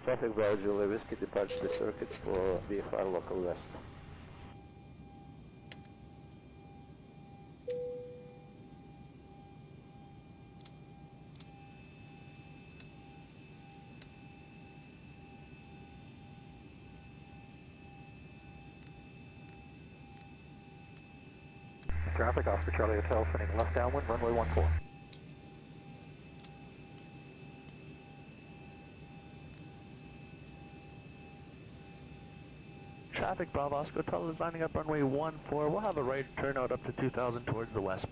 Traffic Bravo Julie Whiskey departs the circuit for VFR local west. Traffic, Oscar Charlie Hotel, sending left downwind, runway 14. Traffic, Bravo Oscar Hotel is lining up runway 14. We'll have a right turnout up to 2000 towards the west.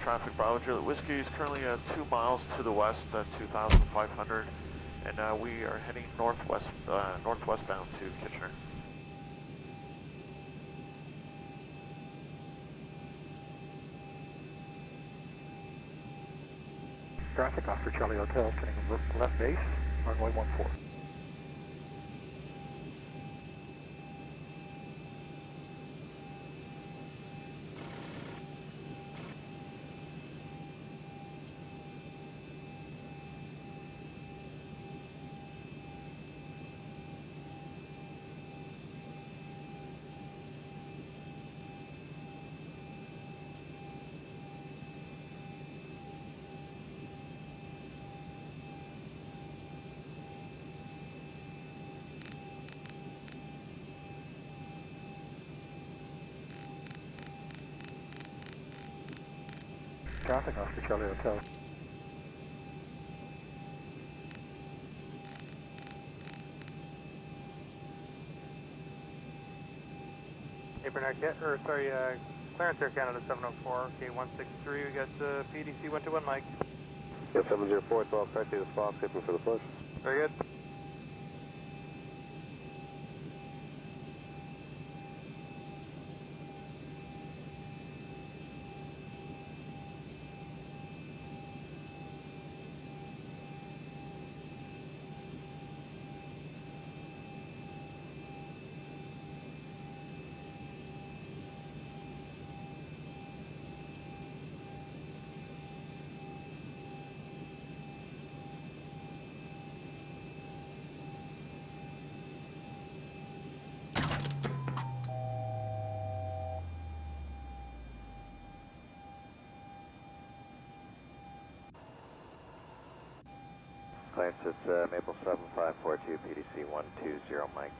Traffic, Bravo Juliet Whiskey is currently 2 miles to the west at 2,500, and we are heading northwestbound to Kitchener. Traffic, Oscar Charlie Hotel, sending left base, runway 14. Traffic, Oscar Charlie Hotel. Clearance Air Canada 704, K163, we got PDC 121 Mike. Yeah, 704, 12 correct, is Fox, apron for the push. Very good. Clearance, it's Maple 7542, PDC 120 Mike.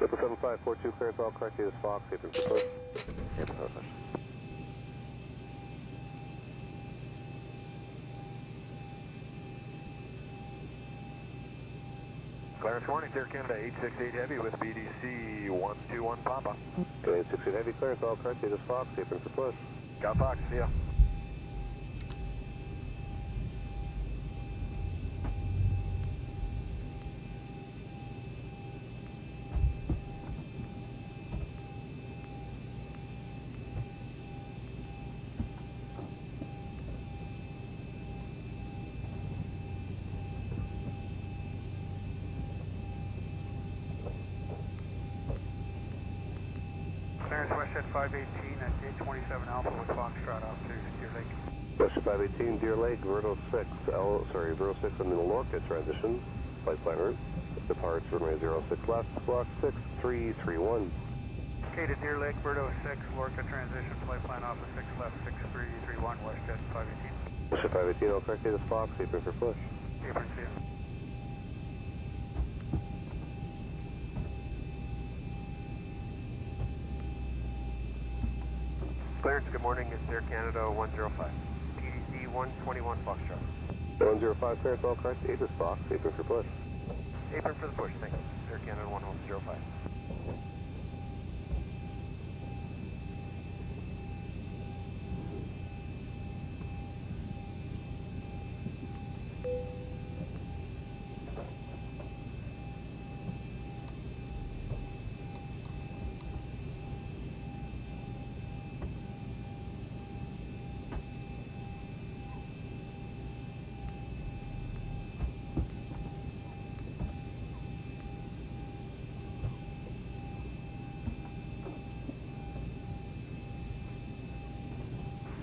Maple 7542, clearance all correct, is Fox, apron for push. Apron for push. Clearance warning, Air Canada 868 Heavy with BDC 121 Papa. Okay, 868 Heavy, clearance all correct, is Fox, apron for push. Got Fox, see ya. Clearance Westshed 518 at 827 Alpha with Foxtrot off to Deer Lake. Westshed 518, Deer Lake, Verdo 6, Verdo 6 on the Lorca transition, flight plan route. Departs runway 06 left, block 6331. Okay to Deer Lake, Birdo 6, Lorca transition, flight plan off of 6 left, 6331, Westshed 518. Westshed 518, all correct, is Fox, apron for push. Apron, see ya. Clearance, good morning, it's Air Canada 105. PDC 121 Foxtrot. 105, clearance all correct, 8 is Fox, apron for push. Apron for the push, thanks. Air Canada 105.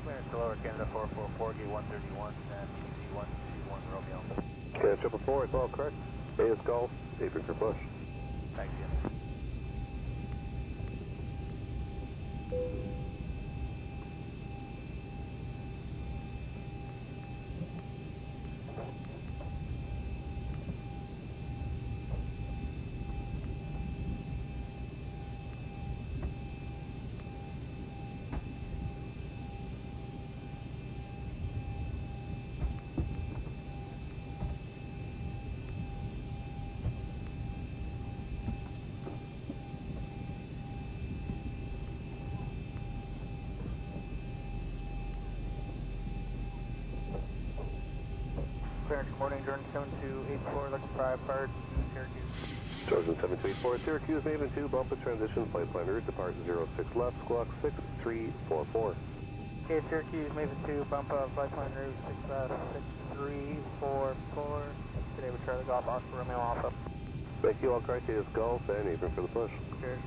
Clearance to lower Canada 444, gate 131, BDC 121 Romeo. Canada 444, it's all correct. A is Golf, apron for push. Thanks, Ian. Clearance, good morning, Jordan 7284, looking for part Syracuse. Trojan 7284, Syracuse, Maven 2, bump with transition, flight plan route, depart 06 left, squawk 6344. Okay, Syracuse, Maven 2, bump up, flight plan route 6344. Today we Charlie Golf, Oscar Romeo Alpha. Thank you, all correct. A is Golf, and apron for the push. Cheers.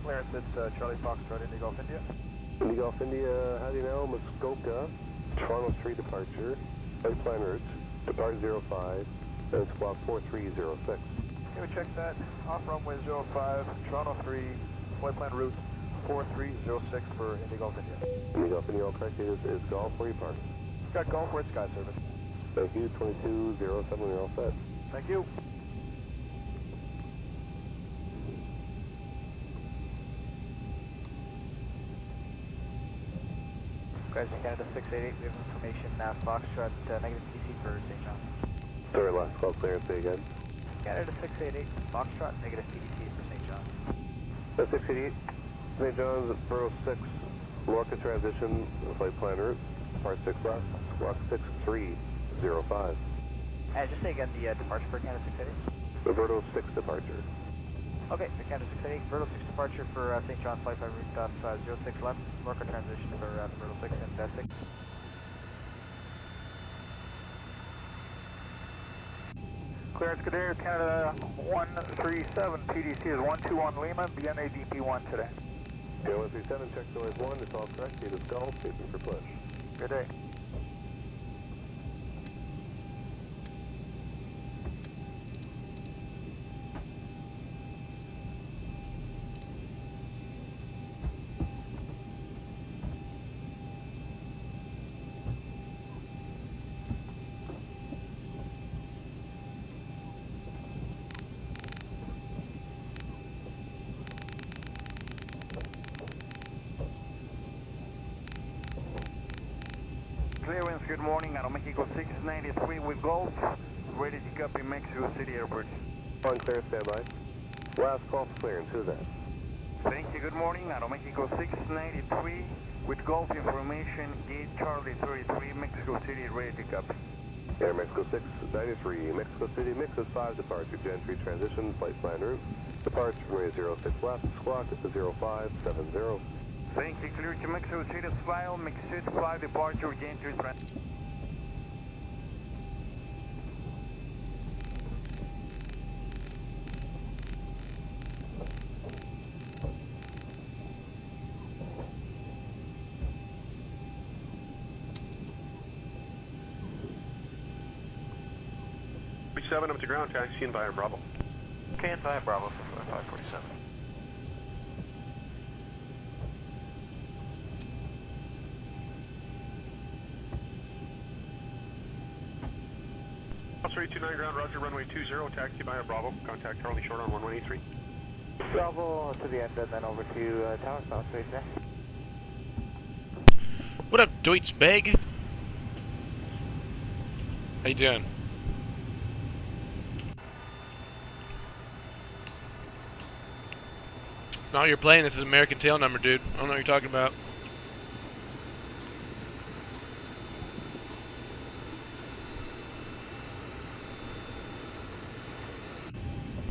Clearance, it's Charlie Foxtrot, Indy Golf India. Indy Golf India, how do you know? Muskoka, Toronto 3 departure, flight plan route, depart 05, and squawk 4306. Okay, we check that. Off runway 05, Toronto 3, flight plan route 4306 for Indy Golf India. Indy Golf India, all correct. A is Golf, where you park. Got Golf, we're at Sky Service. Thank you, 2207, you're all set. Thank you. Guys, Canada 688, we have information, Foxtrot, negative TC for St. John's. Sorry, last call clearance, say again. Canada 688, Foxtrot, negative TDC for St. John's. That's 688, St. John's, Borough 6, Lorca transition, flight plan route, depart 6 left, squawk 6305. Just say again the departure for Canada 688. Roberto 6 departure. Okay, Canada 688, Vertical 6 departure for St. John's flight by route off 06 left, Lorca transition for Vertical 6 and 6. Clearance, good day, Canada 137, PDC is 121 Lima, begin ADP1 today. Okay, 137, check noise 1, it's all correct, it is Golf, taping for push. Good day. Clearance, good morning, Aeromexico 693 with Golf, ready to copy Mexico City Airport. On clear, standby. Last call for clearance, who's that? Thank you, good morning, Aeromexico 693 with Golf information, gate Charlie 33, Mexico City, ready to copy. Air Mexico 693, Mexico City, Mixes 5 departure, Gen 3 transition, flight plan route, departure runway 06 left, squawk 0570. Thank you, clear to Mexico City, file, Mexico 5 departure, Gen 3 transition. 547, I'm to ground, taxiing via Bravo. Okay, and via Bravo for 547. Officer 829 ground, roger, runway 20, taxi via Bravo, contact Charlie Short on 1183. Bravo to the end and then over to Tower South Space there. What up, Deutschbeg? How you doing? No, you're playing. This is American tail number, dude. I don't know what you're talking about.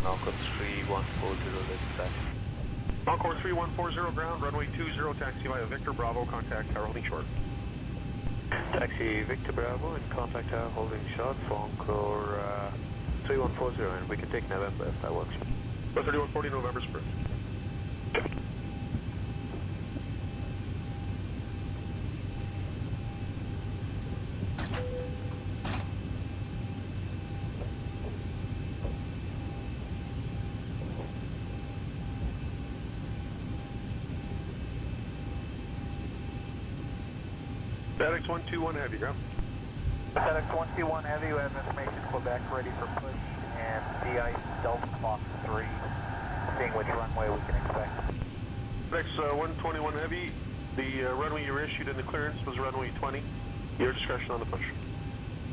Malcolm 3140, dispatch. Encore 3140 ground, runway 20, taxi via Victor Bravo, contact Tower holding short. Taxi Victor Bravo and contact Tower holding short for Encore 3140, and we can take November if that works. 3140 November Spring. FedEx 121 Heavy, ground. FedEx 121 Heavy, we have information Quebec ready for push and DI Delta Fox 3, seeing which runway we can expect. FedEx 121 Heavy, the runway you were issued in the clearance was runway 20. Your discretion on the push.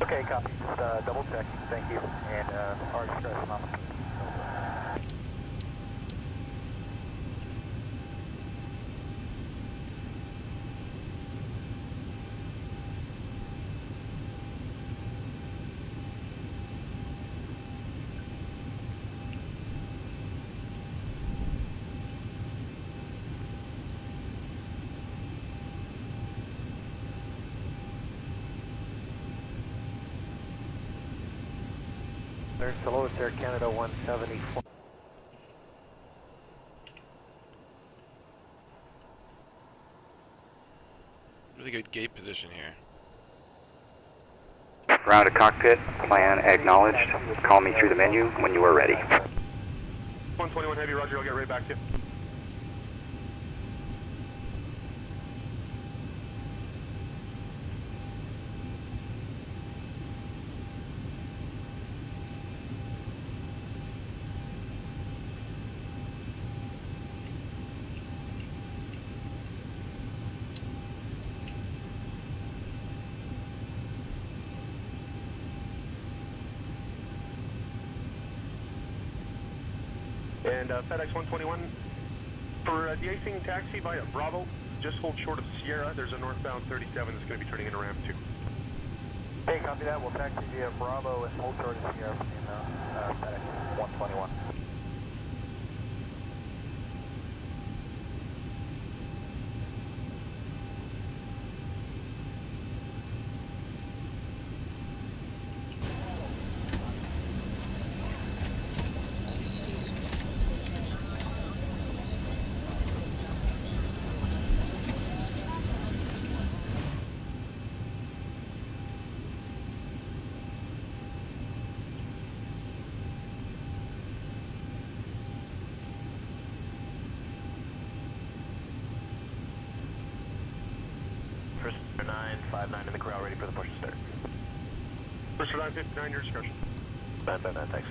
Okay, copy. Just double check. Thank you. And our discretion on the push. There's hello, it's Air Canada 174. Really good gate position here. Ground to cockpit, plan acknowledged. Call me through the menu when you are ready. 121 Heavy, roger, I'll get right back to you. And FedEx 121, for de-icing taxi via Bravo, just hold short of Sierra. There's a northbound 37 that's going to be turning in a ramp too. Hey, copy that. We'll taxi via Bravo and hold short of Sierra in FedEx 121. First 959 in the corral, ready for the push to start. First 959, your discretion. 959, thanks.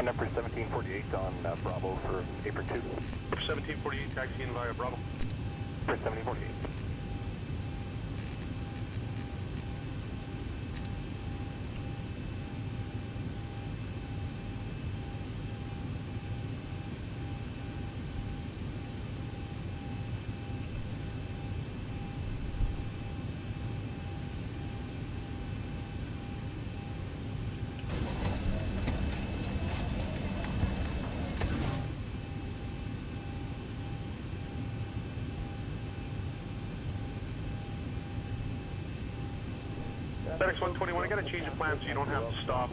Number 1748 on Bravo for April 2. 1748, taxiing via Bravo. For 1748. FedEx 121, I got to change the plan so you don't have to stop.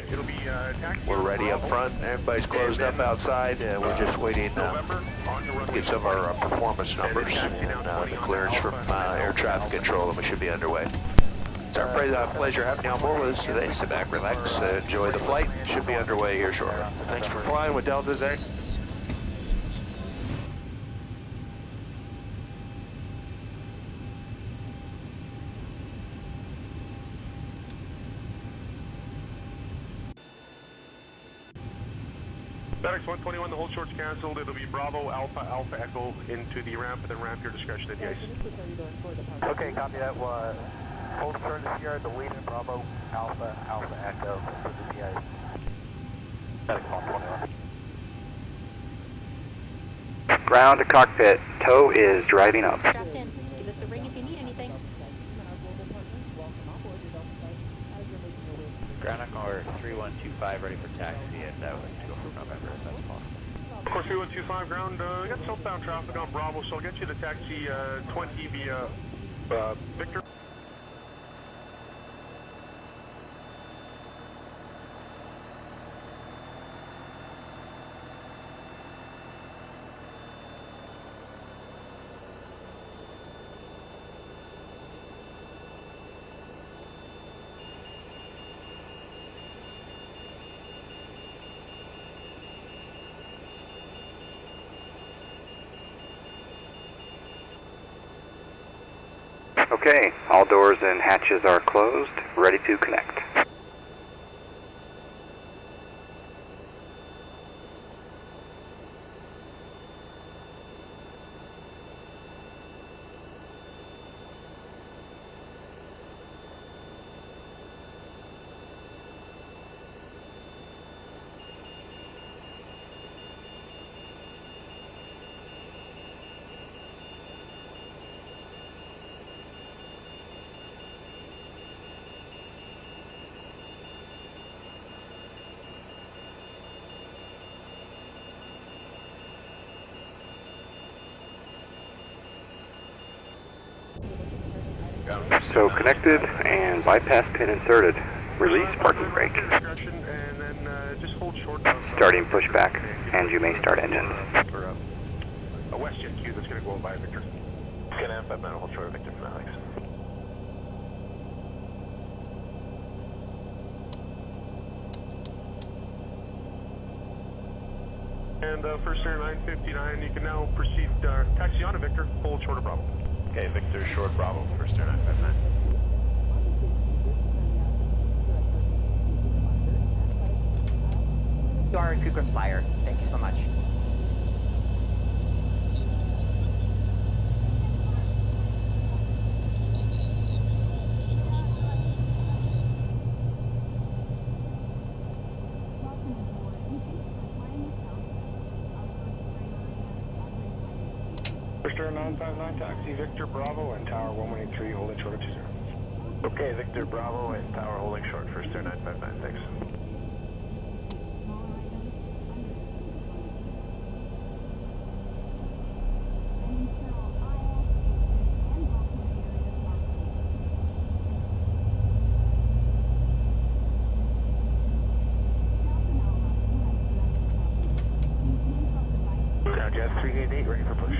It'll be taxi. We're ready up front. Everybody's closed up outside. We're just waiting November, on to runway get some of our performance numbers and the clearance from air traffic control, and we should be underway. It's our pleasure having you on board with us today. Sit back, relax, enjoy the flight. Should be underway here shortly. Thanks for flying with Delta today. FedEx 121, the hold short's canceled. It'll be Bravo, Alpha, Alpha Echo into the ramp, and then ramp your discretion at the ice. Okay, copy that. Hold short of Sierra, delete in Bravo, Alpha, Alpha Echo, into the ice. FedEx 121. Ground to cockpit. Tow is driving up. Strapped in. Give us a ring if you need anything. Ground or 3125 ready for taxi, and that would go for November if that's possible. Of course, 3125 ground, we got southbound traffic on Bravo, so I'll get you the taxi 20 via Victor. Okay, all doors and hatches are closed, ready to connect. So connected and bypass pin inserted. Release parking brake. Starting pushback, and you may start engines. For a WestJet queue that's going to go by Victor. Going to have 5 minutes, hold short of Victor for now, thanks. And first air 959, you can now proceed taxi on to Victor, hold short of Bravo. Okay, Victor, short Bravo, first air 959. You are a frequent flyer. Thank you so much. First air 959, taxi Victor Bravo and Tower 1183 holding short of 20. Okay, Victor Bravo and Tower holding short, first air 959, thanks. Jet 388 ready for push.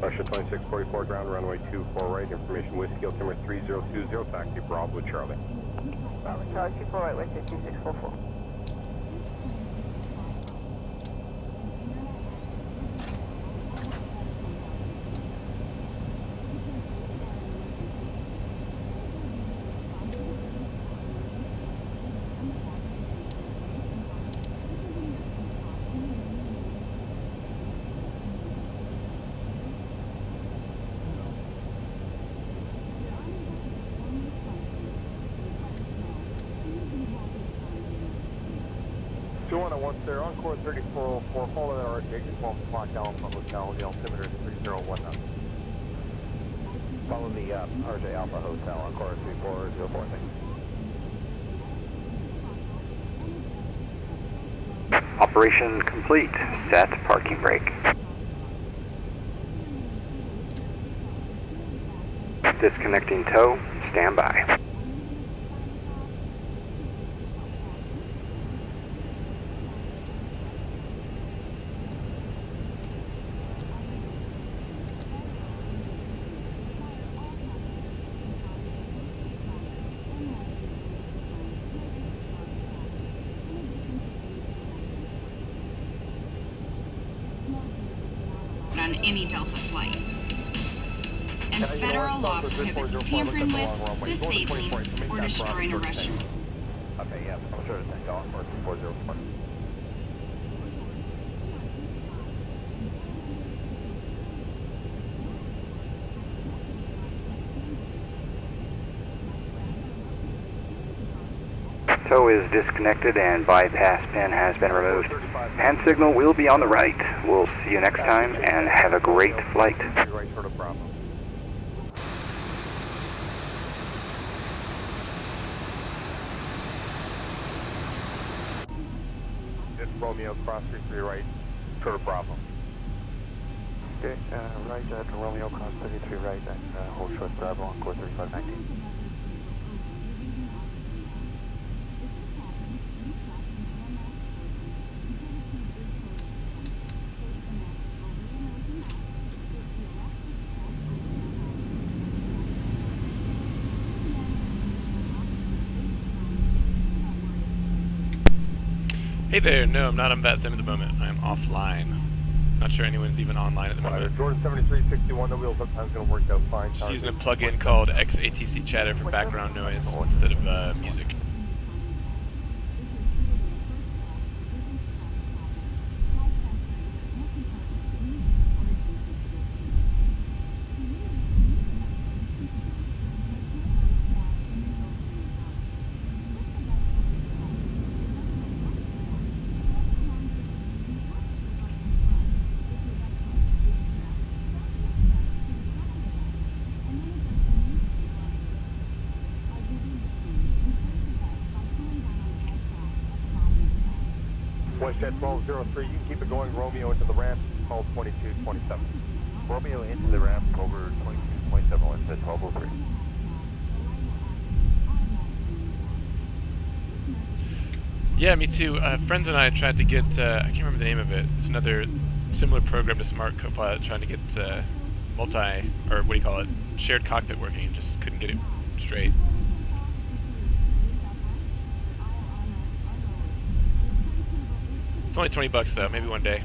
Russia 2644 ground runway 24 right, information Whiskey Altimeter 3020, taxi Bravo Charlie. Bravo Charlie 24 right, Whiskey 2644. Once they're on course 3404, follow that RJ, just 12 o'clock down from hotel, the altimeter is 301 knots. Follow the RJ Alpha Hotel on course 3404, thanks. Operation complete. Set parking brake. Disconnecting tow. Stand by. On any Delta flight. And federal law prohibits tampering with, disabling, or destroying a restaurant. Okay, yeah, I'm sure to thank all for 3404. Tow is disconnected and bypass pin has been removed. Hand signal will be on the right. We'll see you next time and have a great flight. Right sort of problem. It's Romeo, cross 33 right, short of Bravo. Okay, right at Romeo, cross 33 right, and hold short Bravo on course 3519. Hey there, no, I'm not on that sim at the moment. I'm offline. Not sure anyone's even online at the moment. Jordan 7361, the wheel sometimes going to work out fine. Just using a plugin called XATC Chatter for background noise instead of music. Westjet 1203, you can keep it going, Romeo into the ramp, call 2227. Romeo into the ramp over 22.7, Westjet 1203. Yeah, me too. Friends and I tried to get, I can't remember the name of it. It's another similar program to Smart Copilot, trying to get shared cockpit working, and just couldn't get it straight. It's only $20 though, maybe one day.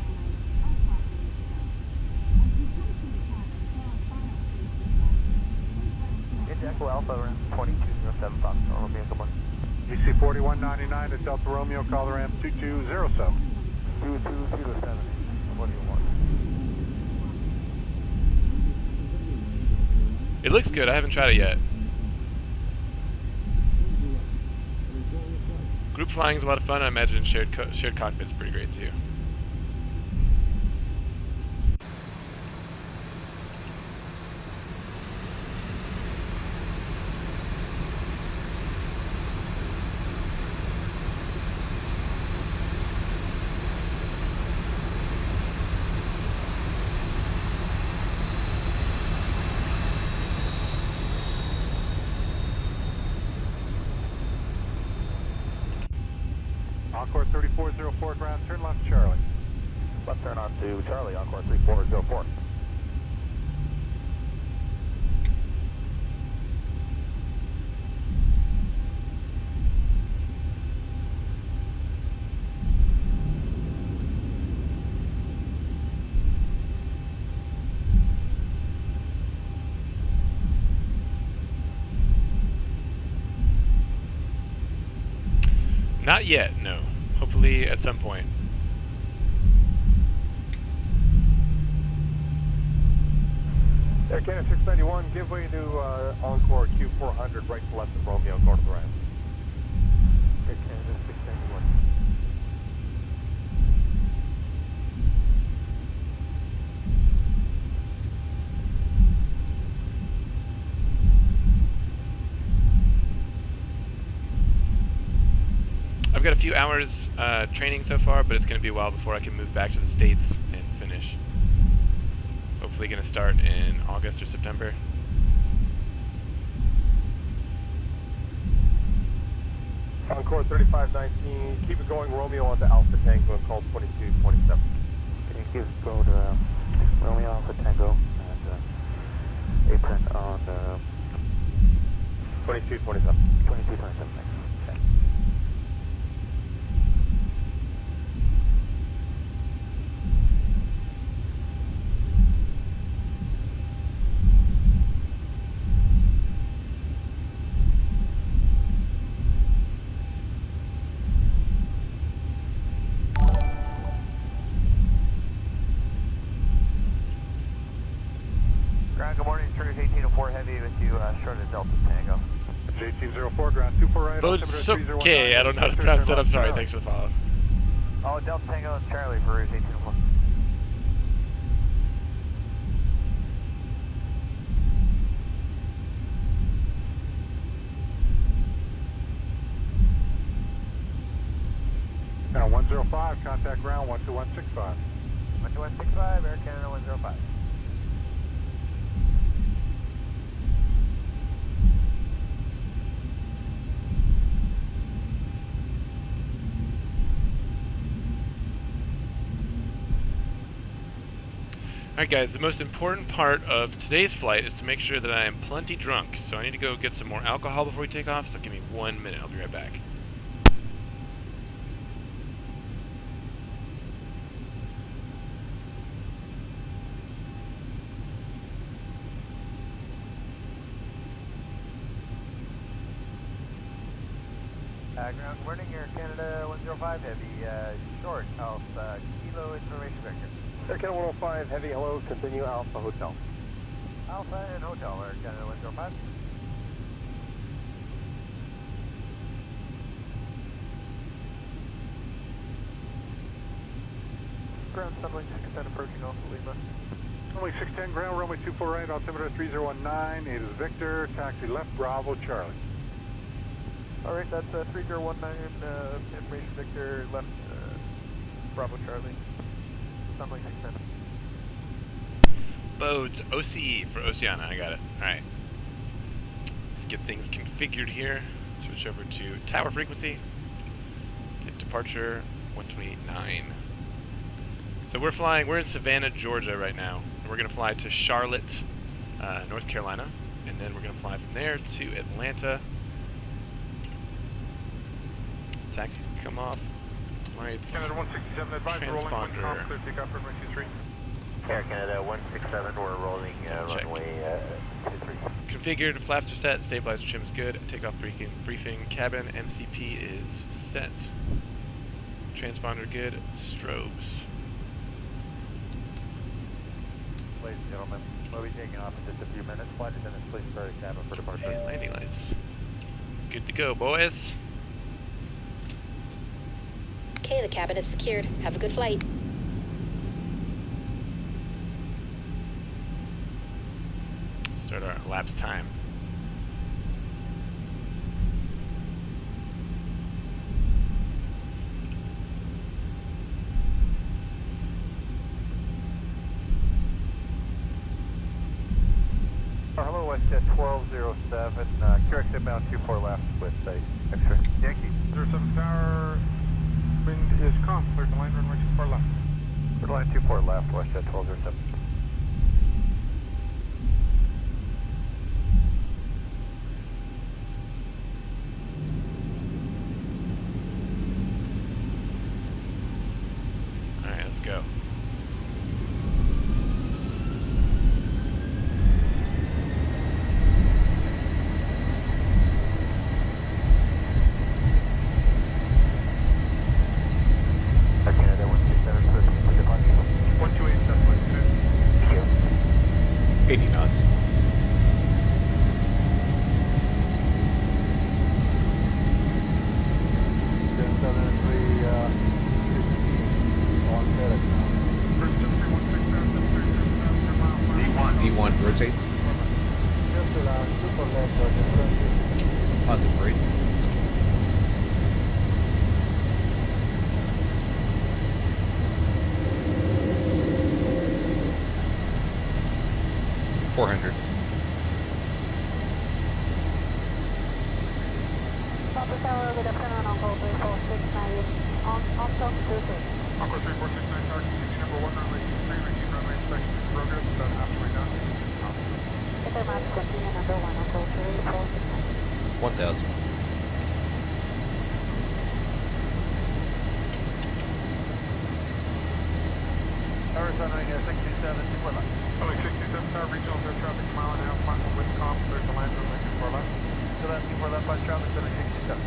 Echo Alpha around 2207 Fox, Romeo, come on. UC 4199 at Delta Romeo, call the ramp 2207. 2207, what do you want? It looks good, I haven't tried it yet. Group flying is a lot of fun. I imagine shared cockpit's pretty great too. Encore 3404, ground, turn left, Charlie. Left turn on to Charlie, Encore 3404. Not yet, no. Hopefully at some point. Air Canada 691, give way to Encore Q400, right to left of Romeo, north of ramp. Air Canada 691. got a few hours training so far, but it's going to be a while before I can move back to the States and finish. Hopefully going to start in August or September. Encore 3519, keep it going, Romeo onto Alpha Tango and call 2227. Can you keep it go to Romeo Alpha Tango and apron on 2227. 2227, thanks. Okay. Ground, good morning, Cruise 1804 Heavy with you, short of Delta Tango. 1804, ground 24 right. Okay, I don't know how to pronounce that. I'm sorry. Thanks for the follow. Oh, Delta Tango and Charlie for Route 1804. Now 105, contact ground 12165. 12165, Air Canada 105. Alright guys, the most important part of today's flight is to make sure that I am plenty drunk. So I need to go get some more alcohol before we take off, so give me 1 minute, I'll be right back. Ground warning, Air Canada 105 Heavy, short of Kilo Information Vector. Air Canada 105, heavy, hello, continue Alpha Hotel. Alpha and Hotel, Air Canada 105. Ground subway 610 approaching Alpha Lima. Runway 610, ground runway 24 right, altimeter 3019, it is Victor, taxi left, Bravo, Charlie. Alright, that's 3019, Information Victor, left, Bravo, Charlie. Sunlight 610. Bodes, OCE for Oceana, I got it. Alright. Let's get things configured here. Switch over to tower frequency. Get departure 128.9. So we're in Savannah, Georgia right now. And we're going to fly to Charlotte, North Carolina. And then we're going to fly from there to Atlanta. Taxis come off. Lights. Canada 167, advise rolling, one comp, clear takeoff for runway 23. Air Canada 167, we're rolling runway 23. Configured, flaps are set, stabilizer trim is good, takeoff briefing, cabin MCP is set. Transponder good, strobes. Ladies and gentlemen, we'll be taking off in just a few minutes. Flight attendants, please prepare the cabin for departure. And landing lights. Good to go, boys. Okay, the cabin is secured. Have a good flight. Start our elapsed time. Hello, WestJet 1207, QX inbound 24 left with a X-ray. Yankee 07 Tower, wind is calm, clear to line runway 24 left. Clear to line 24 left, WestJet 1207. Alright, let's go. Air Canada 167, proceed for departure. 128, Thank you. 80 knots. V1, rotate. Positive rate. 400. Papa Tower, good afternoon, Uncle 34690. On Stock 26. Uncle 3469, taxi number 1, runway 23, routine runway inspection in progress, about halfway done. Enter max continue number 1, Uncle 3469. 1000. Tower is runway 627, 24 left. Runway 627, tower, regional air traffic, mile and a half, final wind comp, clear to land, runway 24 left. Still asking for left 5 traffic, runway 67.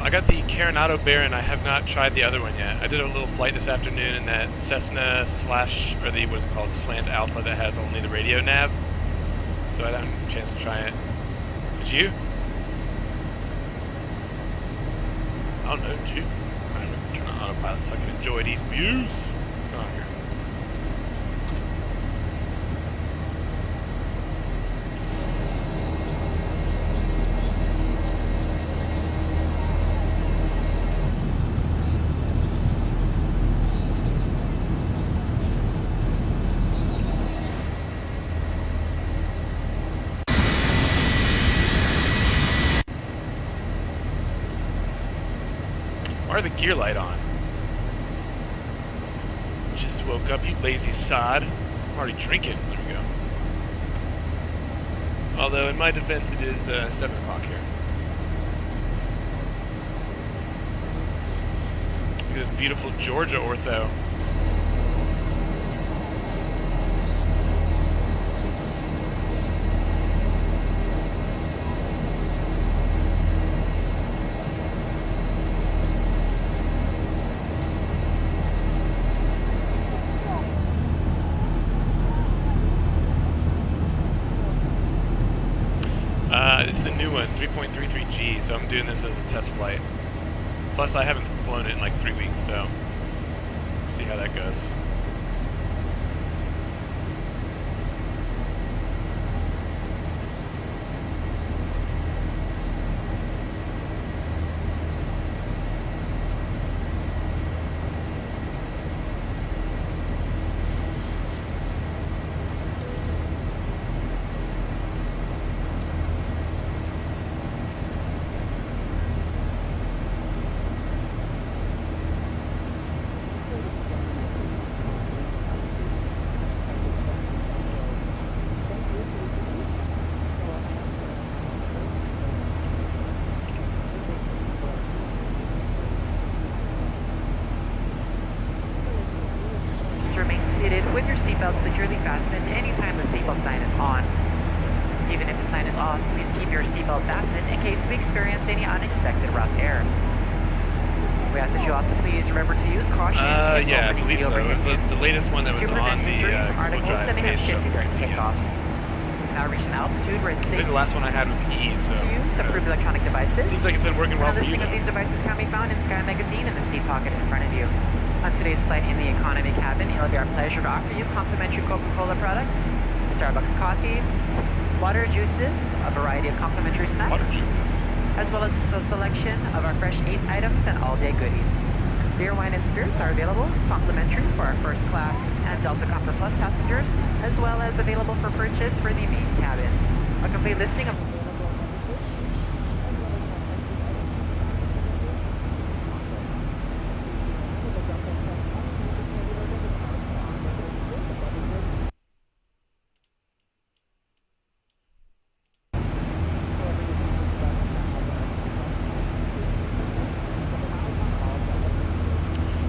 I got the Coronado Baron. I have not tried the other one yet. I did a little flight this afternoon in that Cessna slash, or the, what's it called, Slant Alpha that has only the radio nav. So I didn't have a chance to try it. Did you? I don't know, did you? I'm going to turn on autopilot so I can enjoy these views. What's going on here? Why are the gear light on? Just woke up, you lazy sod. I'm already drinking. There we go. Although, in my defense, it is 7 o'clock here. Look at this beautiful Georgia ortho. It's the new one, 3.33G, so I'm doing this as a test flight. Plus, I haven't flown it in like 3 weeks, so see how that goes. With your seatbelt securely fastened anytime the seatbelt sign is on. Even if the sign is off, please keep your seatbelt fastened in case we experience any unexpected rough air. We ask that you also please remember to use caution in Yeah, I opening believe the so. It was overhead the latest one that was to on prevent the injury from Google articles Drive that may have page. shifted during Yes. takeoff. Now reach an altitude where it's I safe think the last one I had was E, so to use approved electronic devices. seems like it's been working well A for you, listing of though. these devices can be found in Sky Magazine in the seat pocket in front of you. On today's flight in the economy cabin, it'll be our pleasure to offer you complimentary Coca-Cola products, Starbucks coffee, water juices, a variety of complimentary snacks, Water juices. as well as a selection of our fresh eats items and all-day goodies. Beer, wine, and spirits are available, complimentary for our first class and Delta Comfort Plus passengers, as well as available for purchase for the main cabin. A complete listing of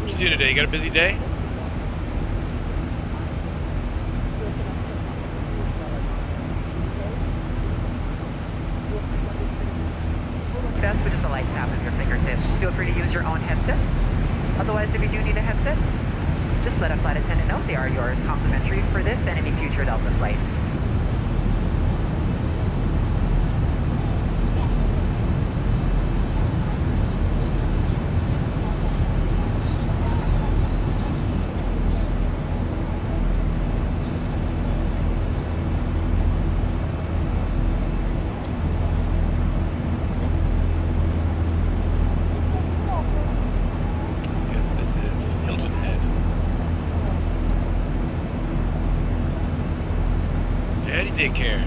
What you do today? You got a busy day? best with just a light tap of your fingertips. Feel free to use your own headsets. Otherwise, if you do need a headset, just let a flight attendant know they are yours complimentary for this and any future Delta flights. Take care.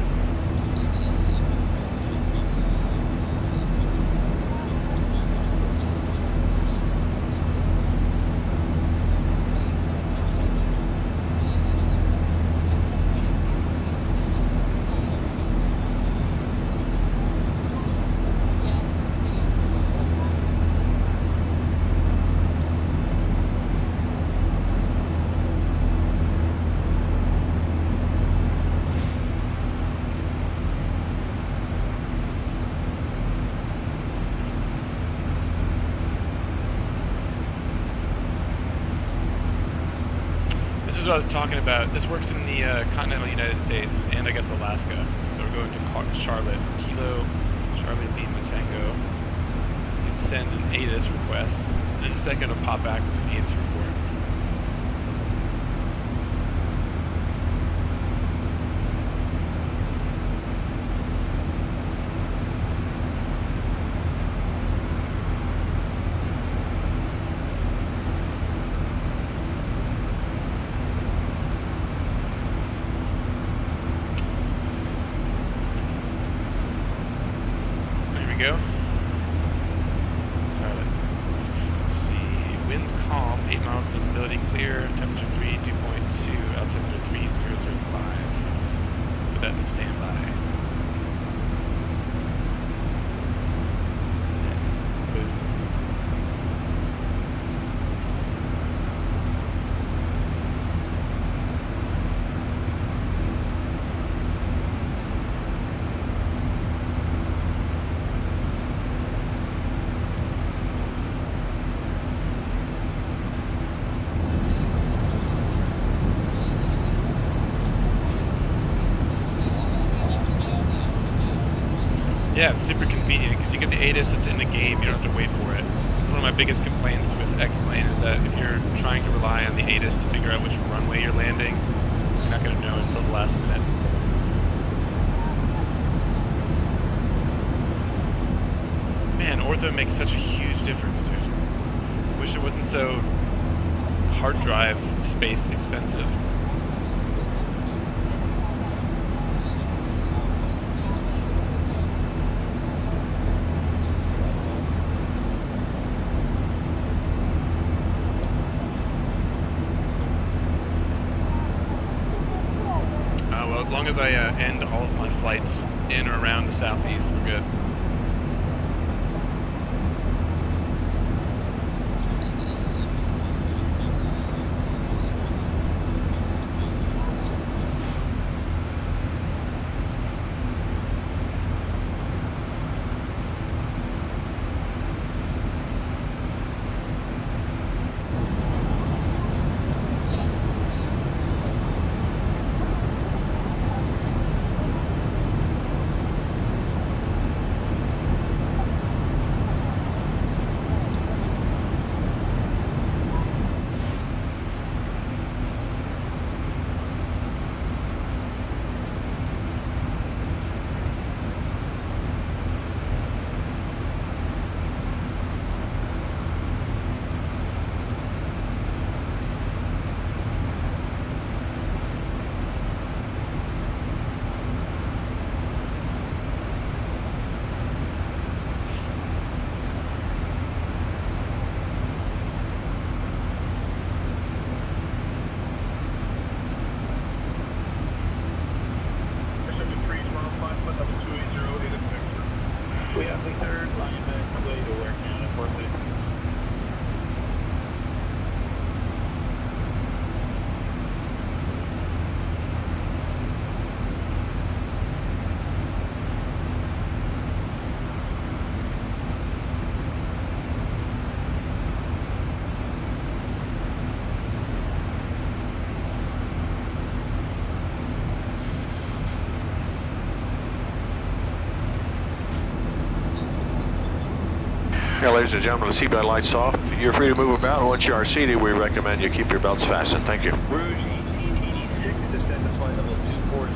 What I was talking about. This works in the continental United States and I guess Alaska. So we're going to Charlotte. Kilo, Charlie, Lima, Tango. You can send an ATIS request, and in a second it'll pop back with an ATIS report. Go. Charlotte. Let's see. Winds calm, 8 miles visibility clear, temperature 3, 2.2, altimeter 3005. Put that in standby. Boom. Yeah, it's super convenient because you get the ATIS that's in the game, you don't have to wait for it. It's one of my biggest complaints with X-Plane is that if you're trying to rely on the ATIS to figure out which runway you're landing, you're not going to know until the last minute. Man, Ortho makes such a huge difference, dude. Wish it wasn't so hard drive space expensive. As long as I end all of my flights in or around the southeast, we're good. Yeah, ladies and gentlemen, the seatbelt light's off. You're free to move about. Once you are seated, we recommend you keep your belts fastened. Thank you. Rouge 1886, descend to flight level 240,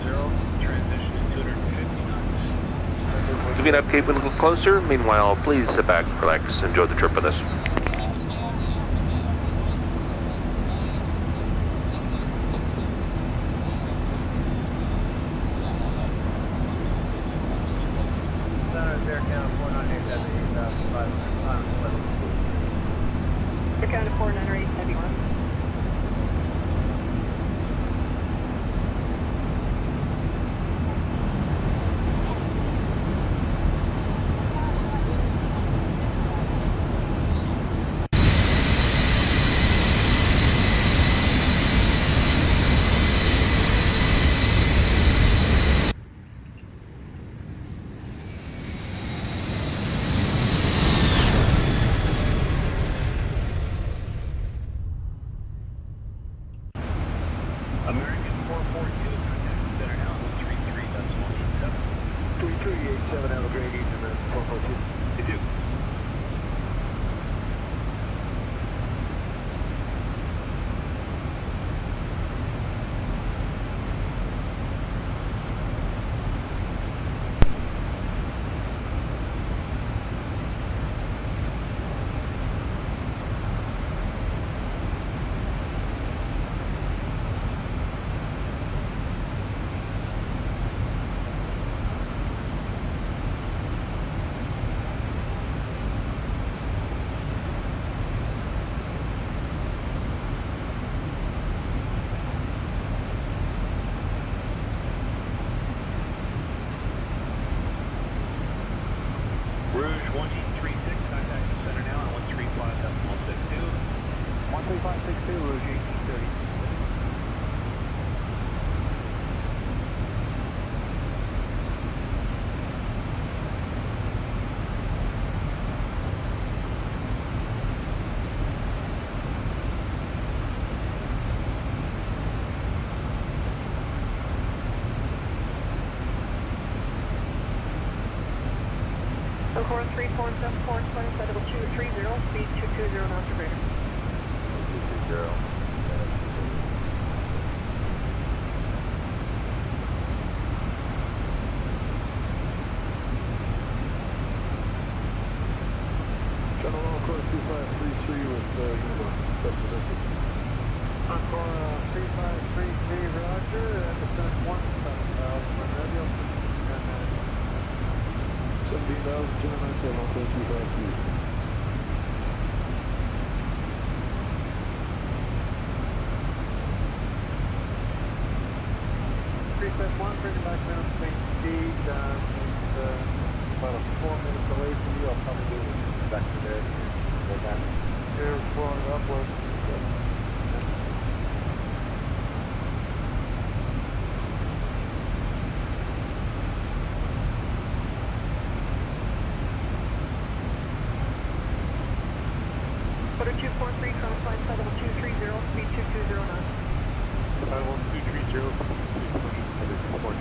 transition to 250 knots. Moving up, keep a little closer. Meanwhile, please sit back, relax, enjoy the trip with us. Count of 498, heavy one. American 442, contact center now, 133, that's 187. 3387, have a great evening, American 442. You too. Rouge 1836, contact the center now on 135.62. 13562, Rouge 1830. Core 3474, flight level 230, speed 220 knots or greater. 220. General Encore 2533 with Uniform, represented. Encore 3533, roger, and descent 1, radio, 17,000, gentlemen, 70253. 371, bring it back down to main speed, it's about a 4 minutes away from you, I'll probably do it back to there, go back. Here, flowing upward. Quarter 243, trying to find flight level 230, speed 220 knots. Level 230, please push for the report.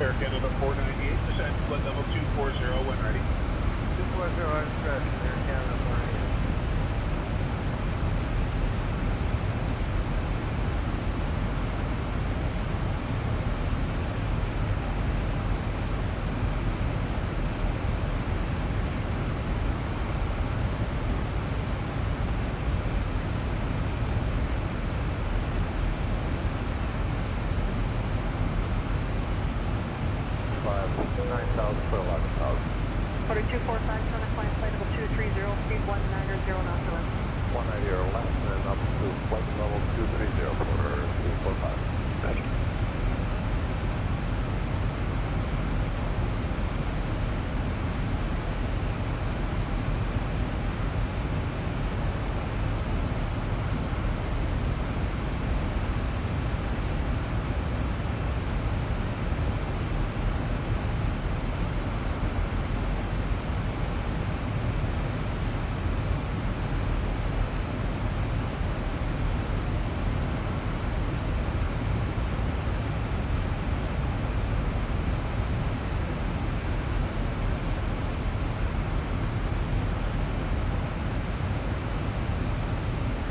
Air Canada 498, descend to flight level 240 when ready. 240, I'm stretch, Air Canada 498. Order 245, Sonic Flight Flight level 230, speed 190 knots to left. 190 left and up to flight level 230 for 245. Thank you.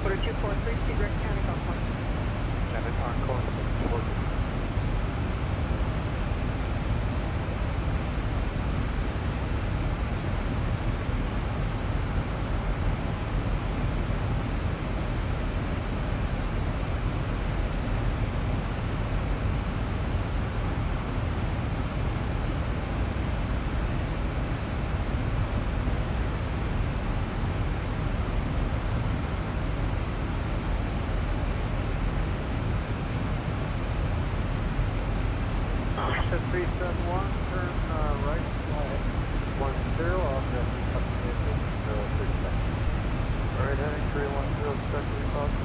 Order 243, Secret County Golf Point. And it's on course for Set 371, turn right, flag 10, off that up to 069. Alright, heading 310, expect to be crossed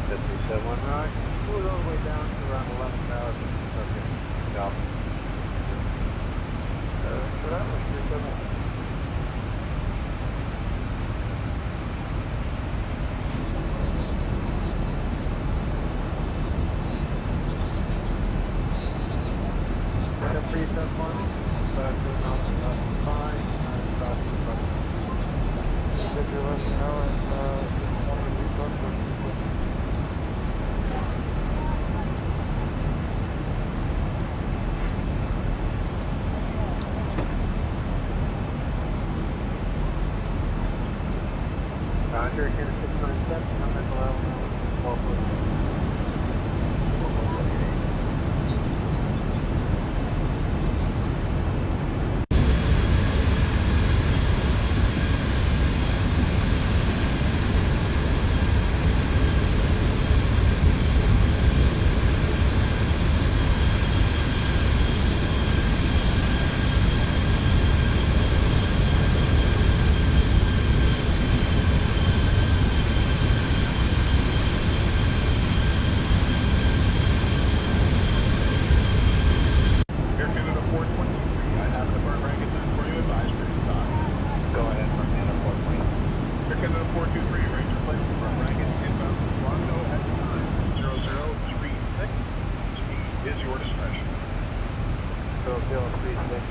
at 371 right, move all the way down to around 11,000, okay, stop. So that was 371. Hurricane 697, I'm at the level 4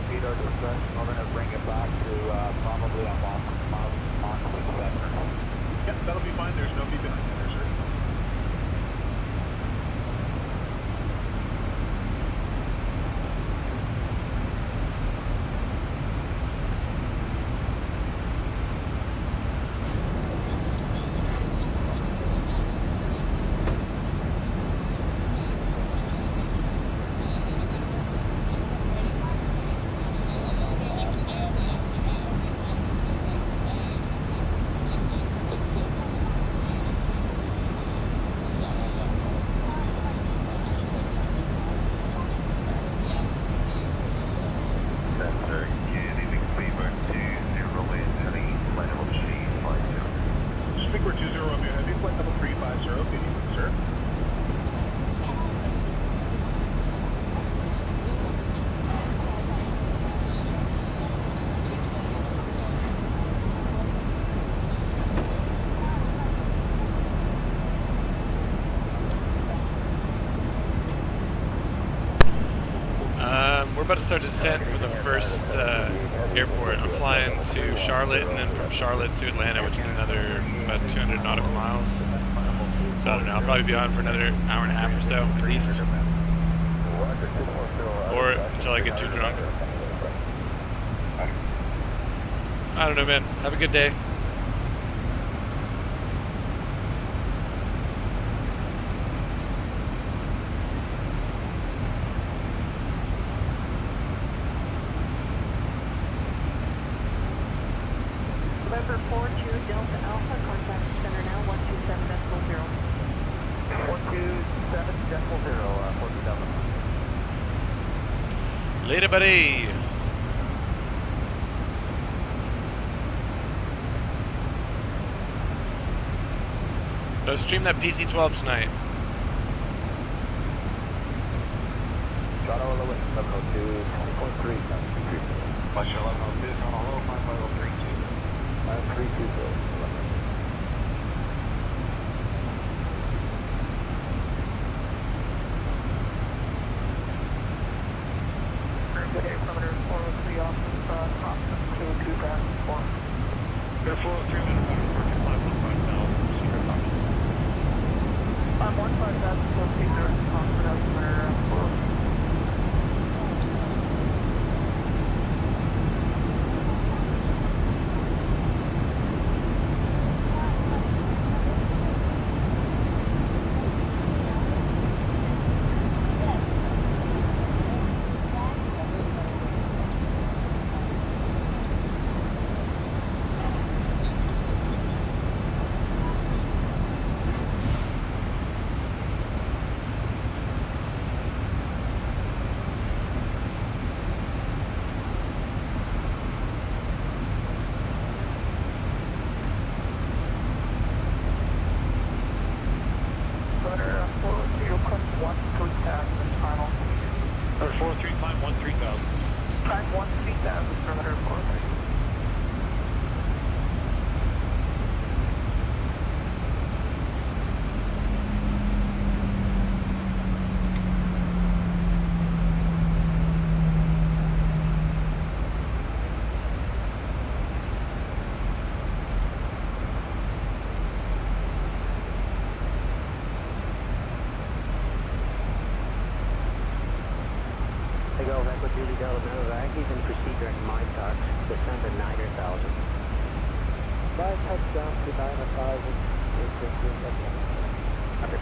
speed our discretion. We're going to bring it back to probably a Mach 7. Yep, that'll be fine. There's no beep behind there, sir. We're about to start descent for the first airport. I'm flying to Charlotte and then from Charlotte to Atlanta, which is another about 200 nautical miles. So I don't know, I'll probably be on for another hour and a half or so at least. Or until I get too drunk. I don't know, man. Have a good day. November 42 Delta Alpha, contact center now, 127.0. 127.0, 42 Delta. Later, buddy. So stream that PC-12 tonight. Shot all the way, 702, 20.3, 933. Flight 1102, hello, 55032. 5320. Perimeter 403 off of Thompson to 2004. Air 403, November 515 secret Thompson. 15000, Thompson, altimeter 403. Air 403, climb 13,000. Climb 13,000, perimeter 403. Takeoff, Echo Julie Delta Medevac, you can proceed during my touch, descend to 9,000. My touchdown to 9,000. Okay.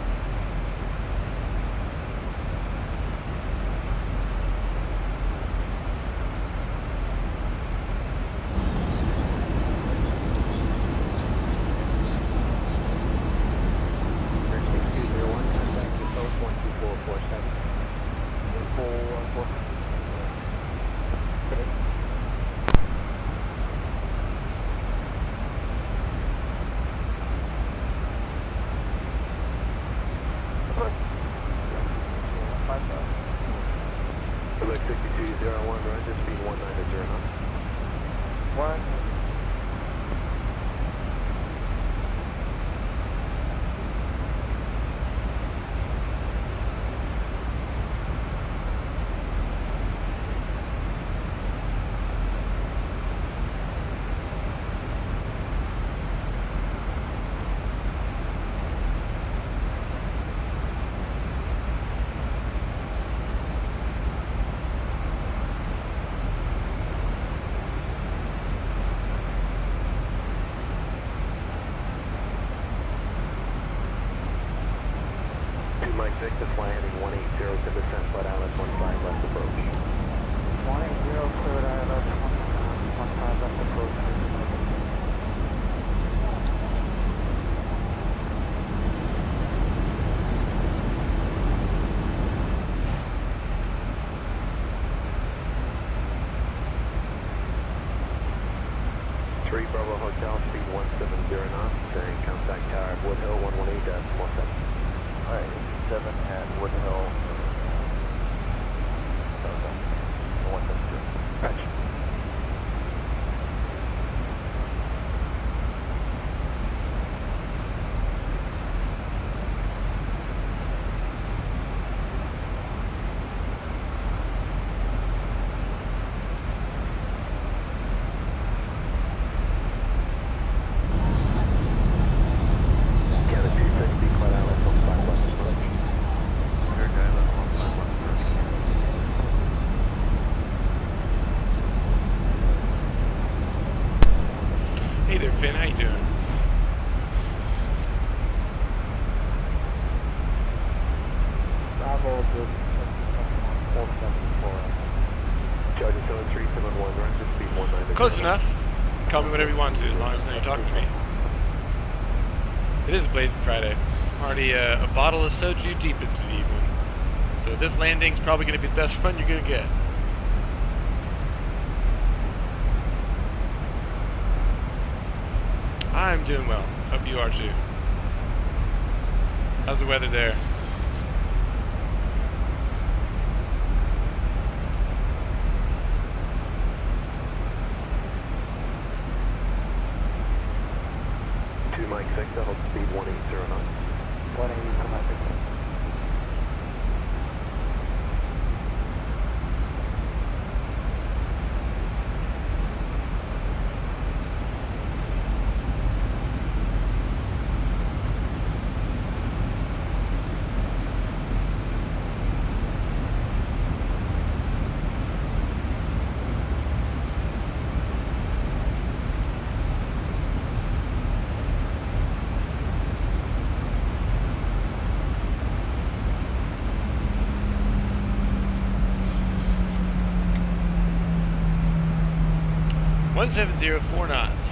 Quebec 6201, Roger, speed 19 knots. 1. Mike Victor, landing 180 to descent, flight Atlas 15 left approach. 180, cleared ILS 15 left approach. Three Bravo Hotel, speed 170 knots, and contact tower at Wood Hill 118.17. Alright, 7 at Wood Hill. 172. Gotcha. Canada 260, flight Atlas 15 left approach. Cleared ILS 15 left approach. Hey there, Finn. How you doing? Bravo, good. 474. Charger 7371, Roger, speed 19. Close enough. Call me whatever you want to, as long as you're talking to me. It is a Blazing Friday. I'm already a bottle of soju deep into the evening. So this landing's probably going to be the best one you're going to get. I'm doing well. Hope you are too. How's the weather there? Mike 6, hold speed 180 knots. 180 for Mike 6. .170, 4 knots.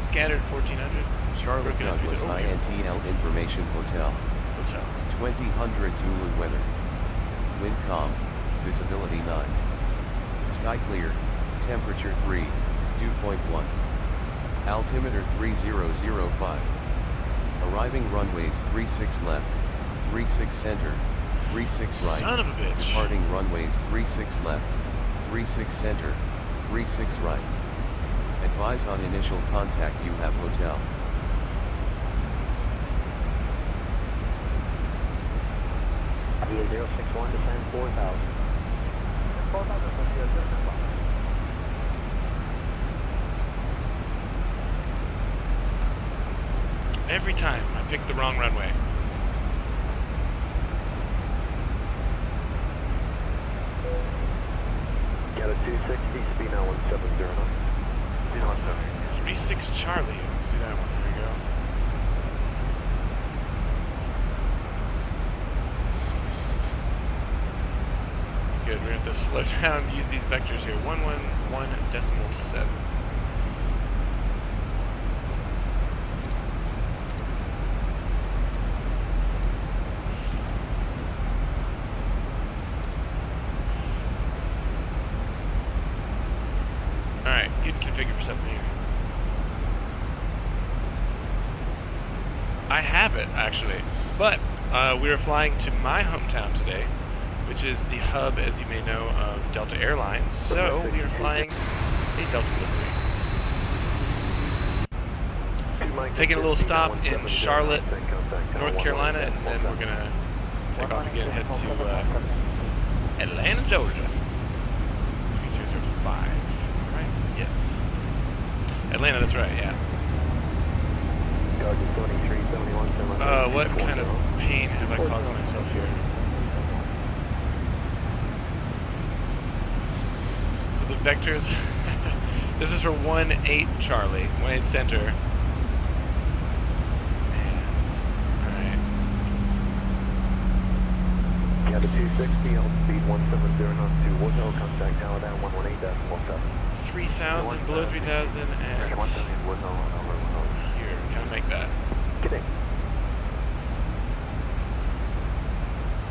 Scattered 1400. Charlotte Douglas INTL Information Hotel. Hotel. 2000 Zulu weather. Wind calm. Visibility 9. Sky clear. Temperature 3. Dew point 1. Altimeter 3005. Arriving runways 36 left, 36 center, 36 right. Son of a bitch. Departing runways 36 left, 36 center, 36 right. Advise on initial contact. You have hotel. Via 061, descend 4,000. Every time I pick the wrong runway. Got a 260, speed now 170 knots. 36 Charlie. Let's do that one. Here we go. Good. We're going to have to slow down and use these vectors here. 111.7. Alright, good configure for something here. I have it, actually. But we are flying to my hometown today, which is the hub, as you may know, of Delta Airlines. So we are flying a Delta delivery. Taking a little stop in Charlotte, North Carolina, and then we're going to take off again, head to Atlanta, Georgia. 3005. Right? Yes. Atlanta, that's right, yeah. What kind of pain have I caused myself here? So the vectors, this is for 18 Charlie, 18 center. Alright. Got a 260, hold speed 170 knots to Woodhill, contact tower down 118.7. 3,000, below 3,000, and here, can I make that? Get in.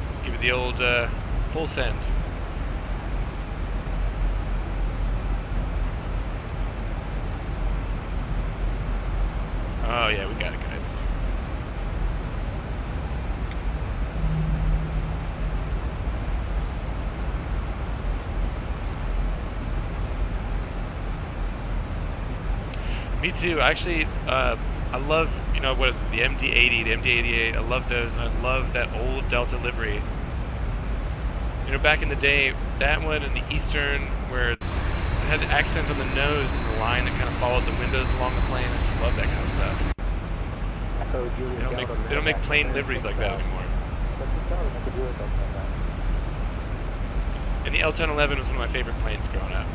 Let's give it the old full send. Oh yeah, we got it, guys. Me too. Actually, I love, you know, what is it, the MD-80, the MD-88. I love those, and I love that old Delta livery. You know, back in the day, that one and the Eastern, where it had the accent on the nose and the line that kind of followed the windows along the plane. I just love that kind of stuff. They don't make plane liveries like that anymore. And the L-1011 was one of my favorite planes growing up.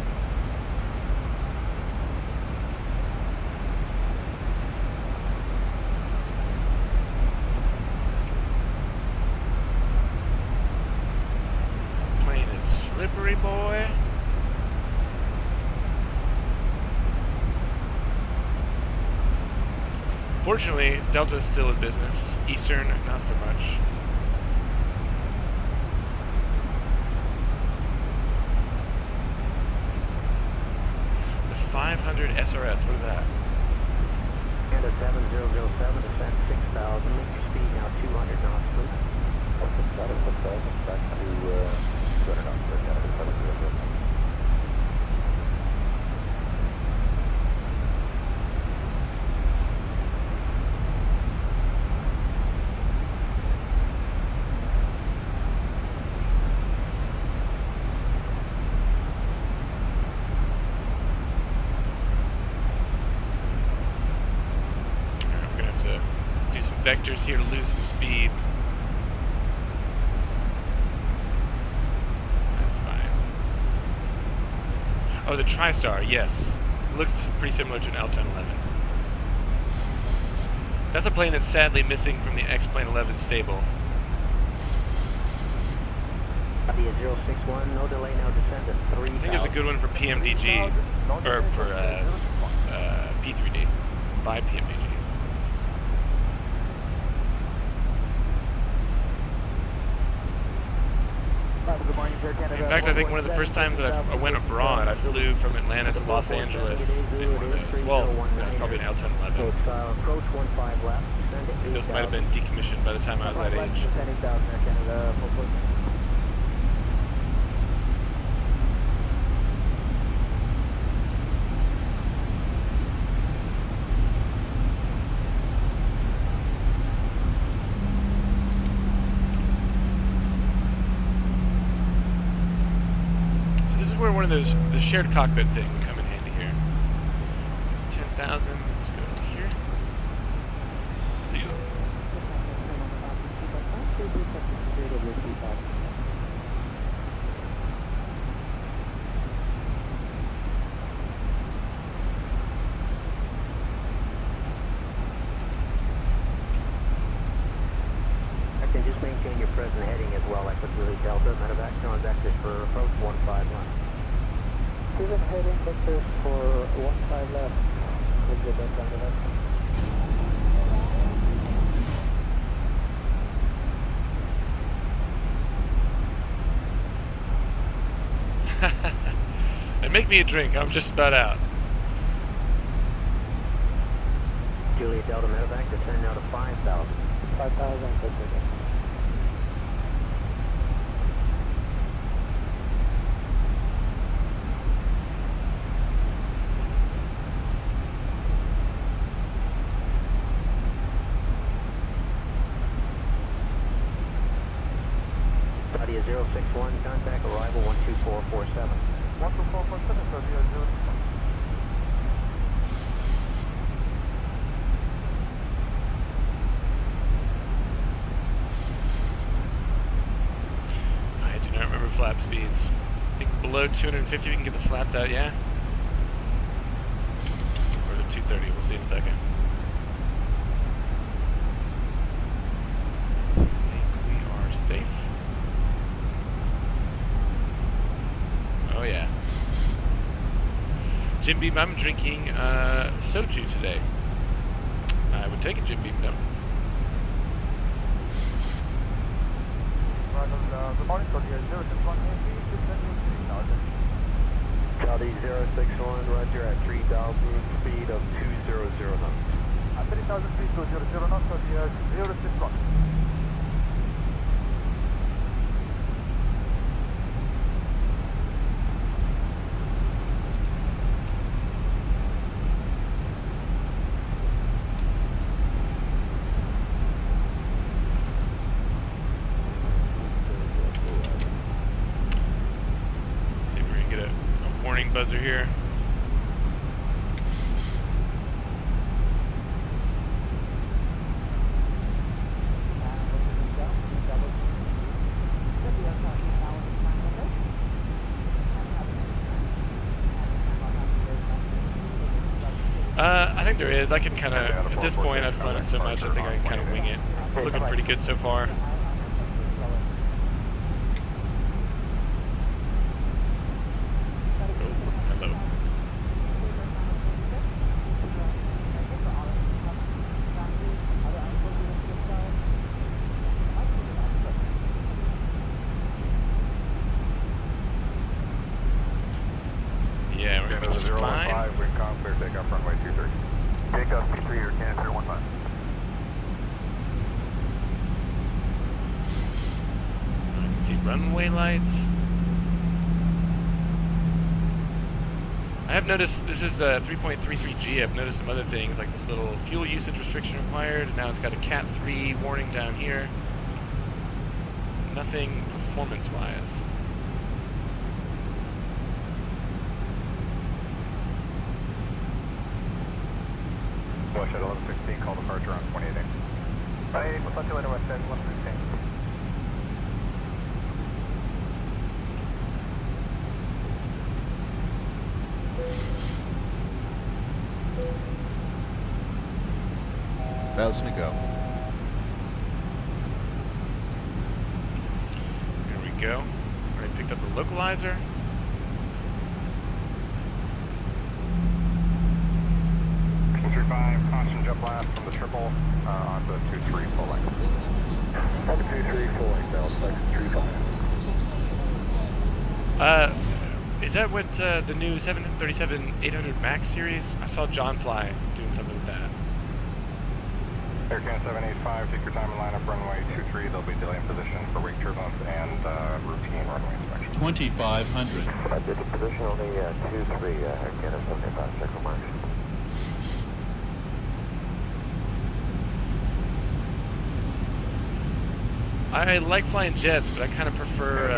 This plane is slippery, boy. Fortunately, Delta is still in business. Eastern, not so much. The 500 SRS, what is that? And a 7007, descent 6,000, make your speed now 200 knots, please. Back to 200 knots, vectors here to lose some speed. That's fine. Oh, the TriStar, yes. Looks pretty similar to an L-1011. That's a plane that's sadly missing from the X-Plane 11 stable. Copy at 061, no delay now, descend to 3,000. I think there's a good one for PMDG, or for P3D, by PMDG. In fact, I think one of the first times that I went abroad, I flew from Atlanta to Los Angeles in one of those. Well, that was probably an L-1011. Those might have been decommissioned by the time I was that age. Where one of those, the shared cockpit thing would come in handy here. It's 10,000, let's go here. Seal. I can just maintain your present heading as well, like with Willie Delta, medevac, on vectors for approach 151. Present heading vectors for 15 left. We'll get that on the left. And make me a drink, I'm just about out. Juliet Delta medevac, descend now to 5,000. 5,000, that's okay. Claudia 061, contact arrival 12447. 12447, Claudia 061. I do not remember flap speeds. I think below 250 we can get the slats out, yeah? Or the 230, we'll see in a second. I think we are safe. Oh yeah. Jim Beam, I'm drinking soju today. I would take a Jim Beam though. Saudi 061, roger at 3,000, speed of 200 knots. At 3,000 feet, 200 knots, Saudi 061. Buzzer here. I think there is. I can kind of, at this point I've flown it so much, I think I can kind of wing it. Looking pretty good so far. com, clear takeoff runway 23. Takeoff 23, Air Canada 015. I can see runway lights. I have noticed, this is 3.33G, I've noticed some other things, like this little fuel usage restriction required, and now it's got a Cat 3 warning down here. Nothing performance-wise. Bush at 1116, call departure on 28. Hey, we'll talk to you later, West End, 1116. Thousand to go. There we go. Already picked up the localizer. Q35, constant jet blast from the triple on the 23 full length. On the 23 full length, now, section 35. Is that what the new 737-800 MAX series? I saw John Fly doing something with that. Air Canada 785, take your time and line up runway 23. There'll be delay in position for wake turbulence and routine runway inspection. 2,500. Take position on the 23, Air Canada 75, circle marks. I like flying jets, but I kind of prefer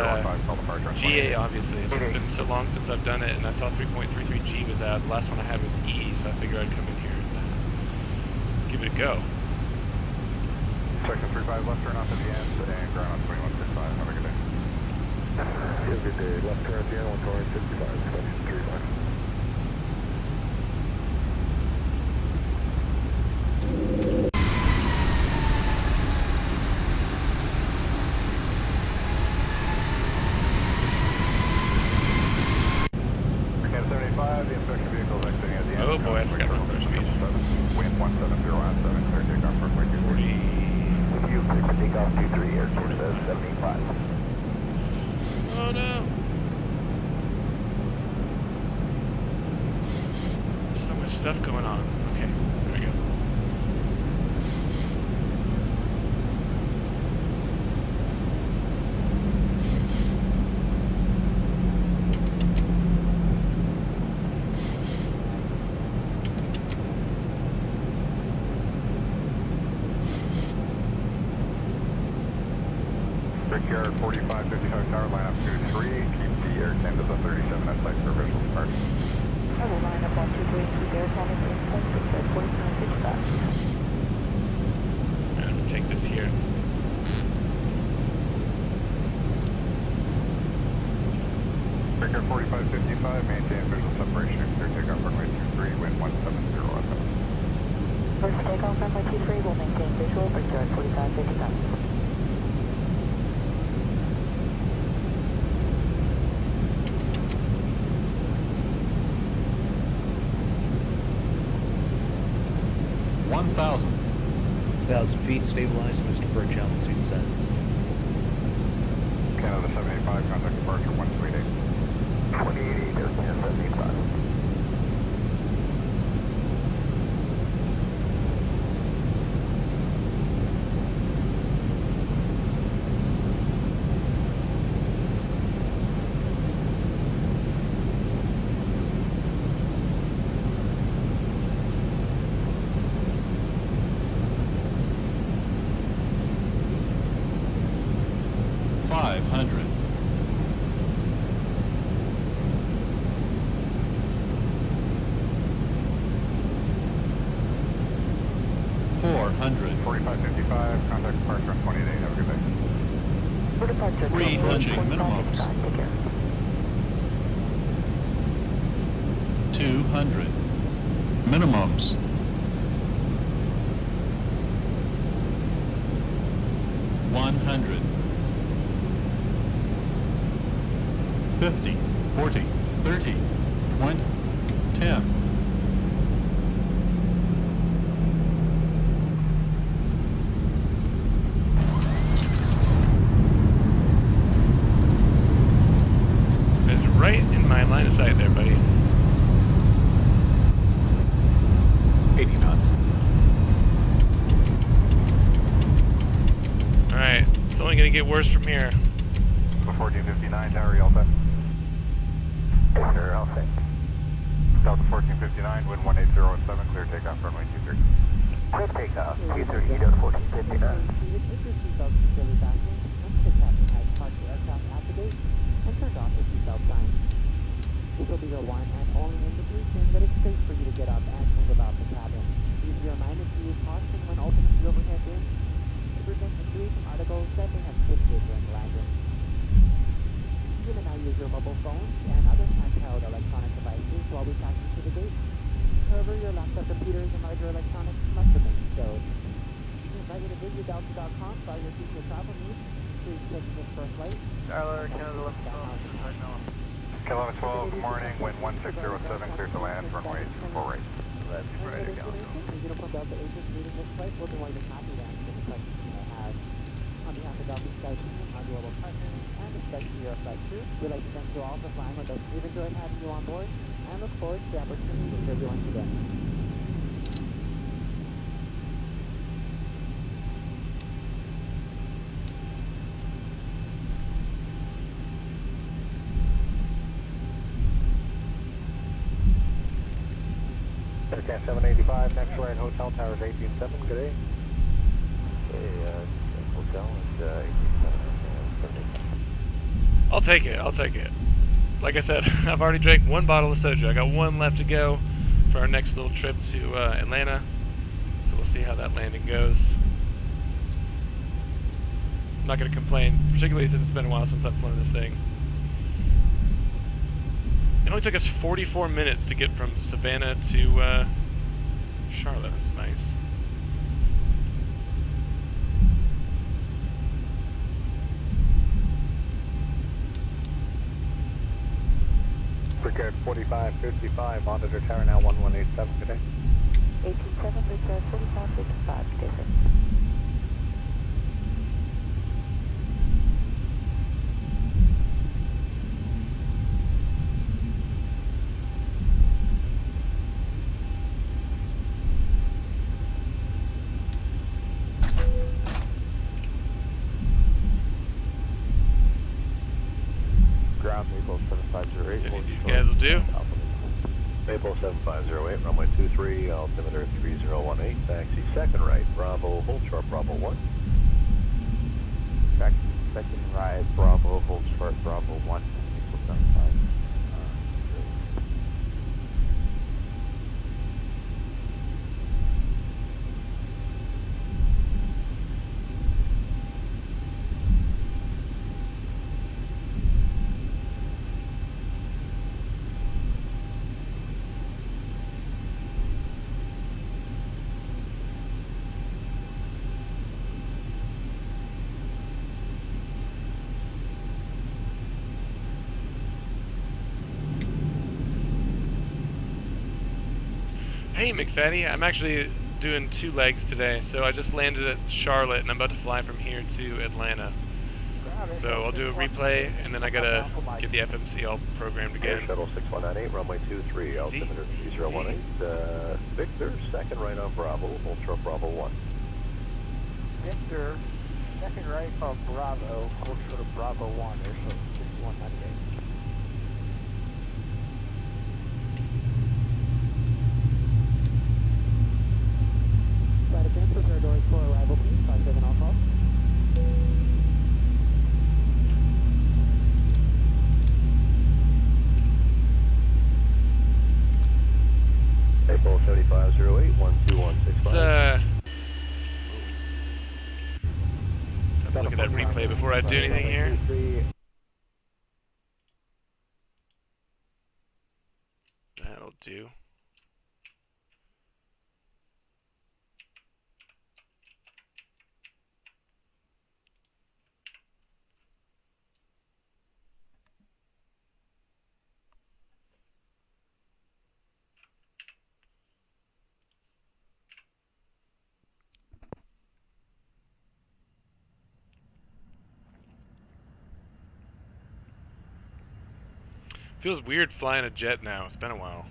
GA, obviously. It's just been so long since I've done it, and I saw 3.33G was out. The last one I had was E, so I figured I'd come in here and give it a go. Section 35, left turn off at the end, and ground on 2165. Have a good day. Have a good day. Left turn at the end, 155, section 35. The inspection vehicle is exiting at the end. Oh boy, I forgot about rush speed. Wind 170 on 7, clear takeoff for runway 40. You clear for takeoff 23, Air Canada 75. Oh no! So much stuff going on. Okay, there we go. Brickyard 4555 tower, line up 23, keep the Air Canada 37 at site for visual departure. I will line up 123 and keep Air Canada 8.6 at 4955. I'm gonna take this here. Brickyard 4555, maintain visual separation, clear takeoff runway 23, wind 170 on 7. First takeoff runway 23 will maintain visual, Brickyard 4555. Thousand feet, stabilized, Mr. Birch, altitude set. Canada 785, contact departure 128. 28, Air Canada 75. Contact departure on 28, have a good day. For departure, 300 minimums. 200 minimums. 100. 50, 40, 30, 20, 10. Right in my line of sight there, buddy. get worse from here. 1459, Tower, y'all set? Sure, I'll say. Delta 1459, wind 18017, clear takeoff, runway 23. Clear takeoff, 23, you down 1459. This will be the one and only indication that it's safe for you to get up and move about the cabin. Please be reminded to use caution when opening the overhead bin to prevent injuries from articles that may have shifted during landing. You may now use your mobile phones and other handheld electronic devices while we pass you to the gate. However, your laptop computers and larger electronics must remain stowed. We invite you to visit delta.com for all your future travel needs. Please check in for a flight. Tyler, Canada 11 right now. Canada 12, good morning, wind 1607, clear to land, runway 24 right. That's right, I got it. Uniform Delta agents leading this flight will be more than happy to answer any questions you may have. On behalf of Delta Sky Team, our global partners, and especially your flight crew, we'd like to thank you all for flying with us. We've enjoyed having you on board, and look forward to the opportunity to serve you once again. Aircraft 785, next right, Hotel Towers 187, good day. Okay, Hotel is 187. I'll take it. I'll take it. Like I said, I've already drank one bottle of soju. I got one left to go for our next little trip to Atlanta. So we'll see how that landing goes. I'm not going to complain, particularly since it's been a while since I've flown this thing. It only took us 44 minutes to get from Savannah to Charlotte. That's nice. Precard 4555, monitor tower now 1187, good day. 187, Precard 4555, stay safe. Ground Maple 7508. Any of these guys will do. Maple 7508, runway 23, altimeter 3018, taxi second right, Bravo, hold short, Bravo 1. Taxi second right, Bravo, hold short, Bravo 1, Maple 75. Hey McFaddy, I'm actually doing 2 legs today, so I just landed at Charlotte and I'm about to fly from here to Atlanta. So I'll do a replay and then I gotta get the FMC all programmed again. Air Shuttle 6198, runway 23, altimeter 3018, Victor, second right on Bravo, hold short, Bravo 1. Victor, second right on Bravo, hold short of Bravo 1, Air Shuttle 6198. Flight attendants, prepare doors for arrival, please. 57 all calls. Maple 7508, 12165. Let's have a look at that replay before I do anything here. That'll do. Feels weird flying a jet now. It's been a while.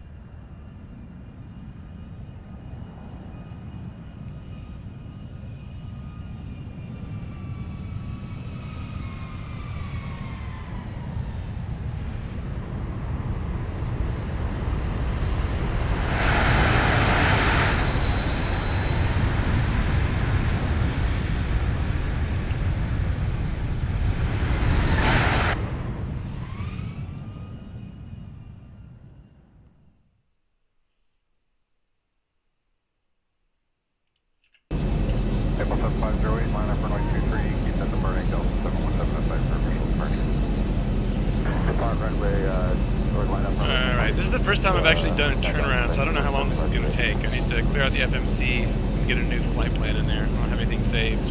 up 508, line up runway 23, keep that departing Delta 717 aside for official departure. Depart runway, or line up runway. Alright, this is the first time I've actually done a turnaround, so I don't know how long this is going to take. I need to clear out the FMC and get a new flight plan in there. I don't have anything saved.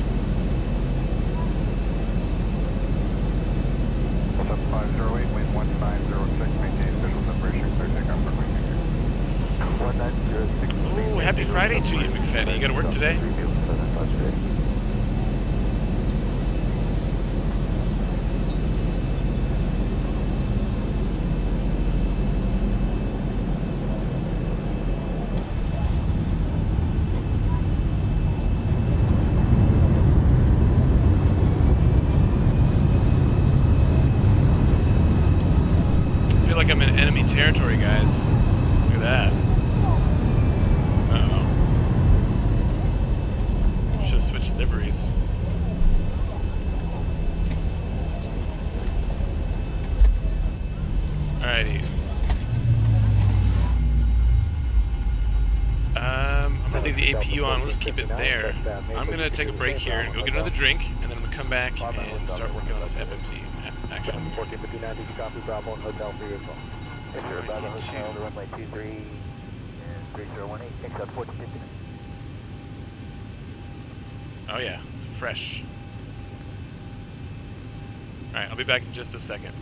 Delta 508, wind 1506, maintain visual separation, clear takeoff runway 23. 1906. Ooh, happy Friday to you, McFaddy. You got to work today? I feel like I'm in enemy territory, guys. Look at that. Uh-oh. Should have switched liveries. Alrighty. I'm gonna leave the APU on. Let's keep it there. I'm gonna take a break here and go get another drink, and then I'm gonna come back and start working on this FMC action. 1459, did you copy Bravo and Hotel for your call? Yes, sir, Bravo Hotel, the runway 23 and 3018, takes out 1459. Oh yeah, it's fresh. Alright, I'll be back in just a second.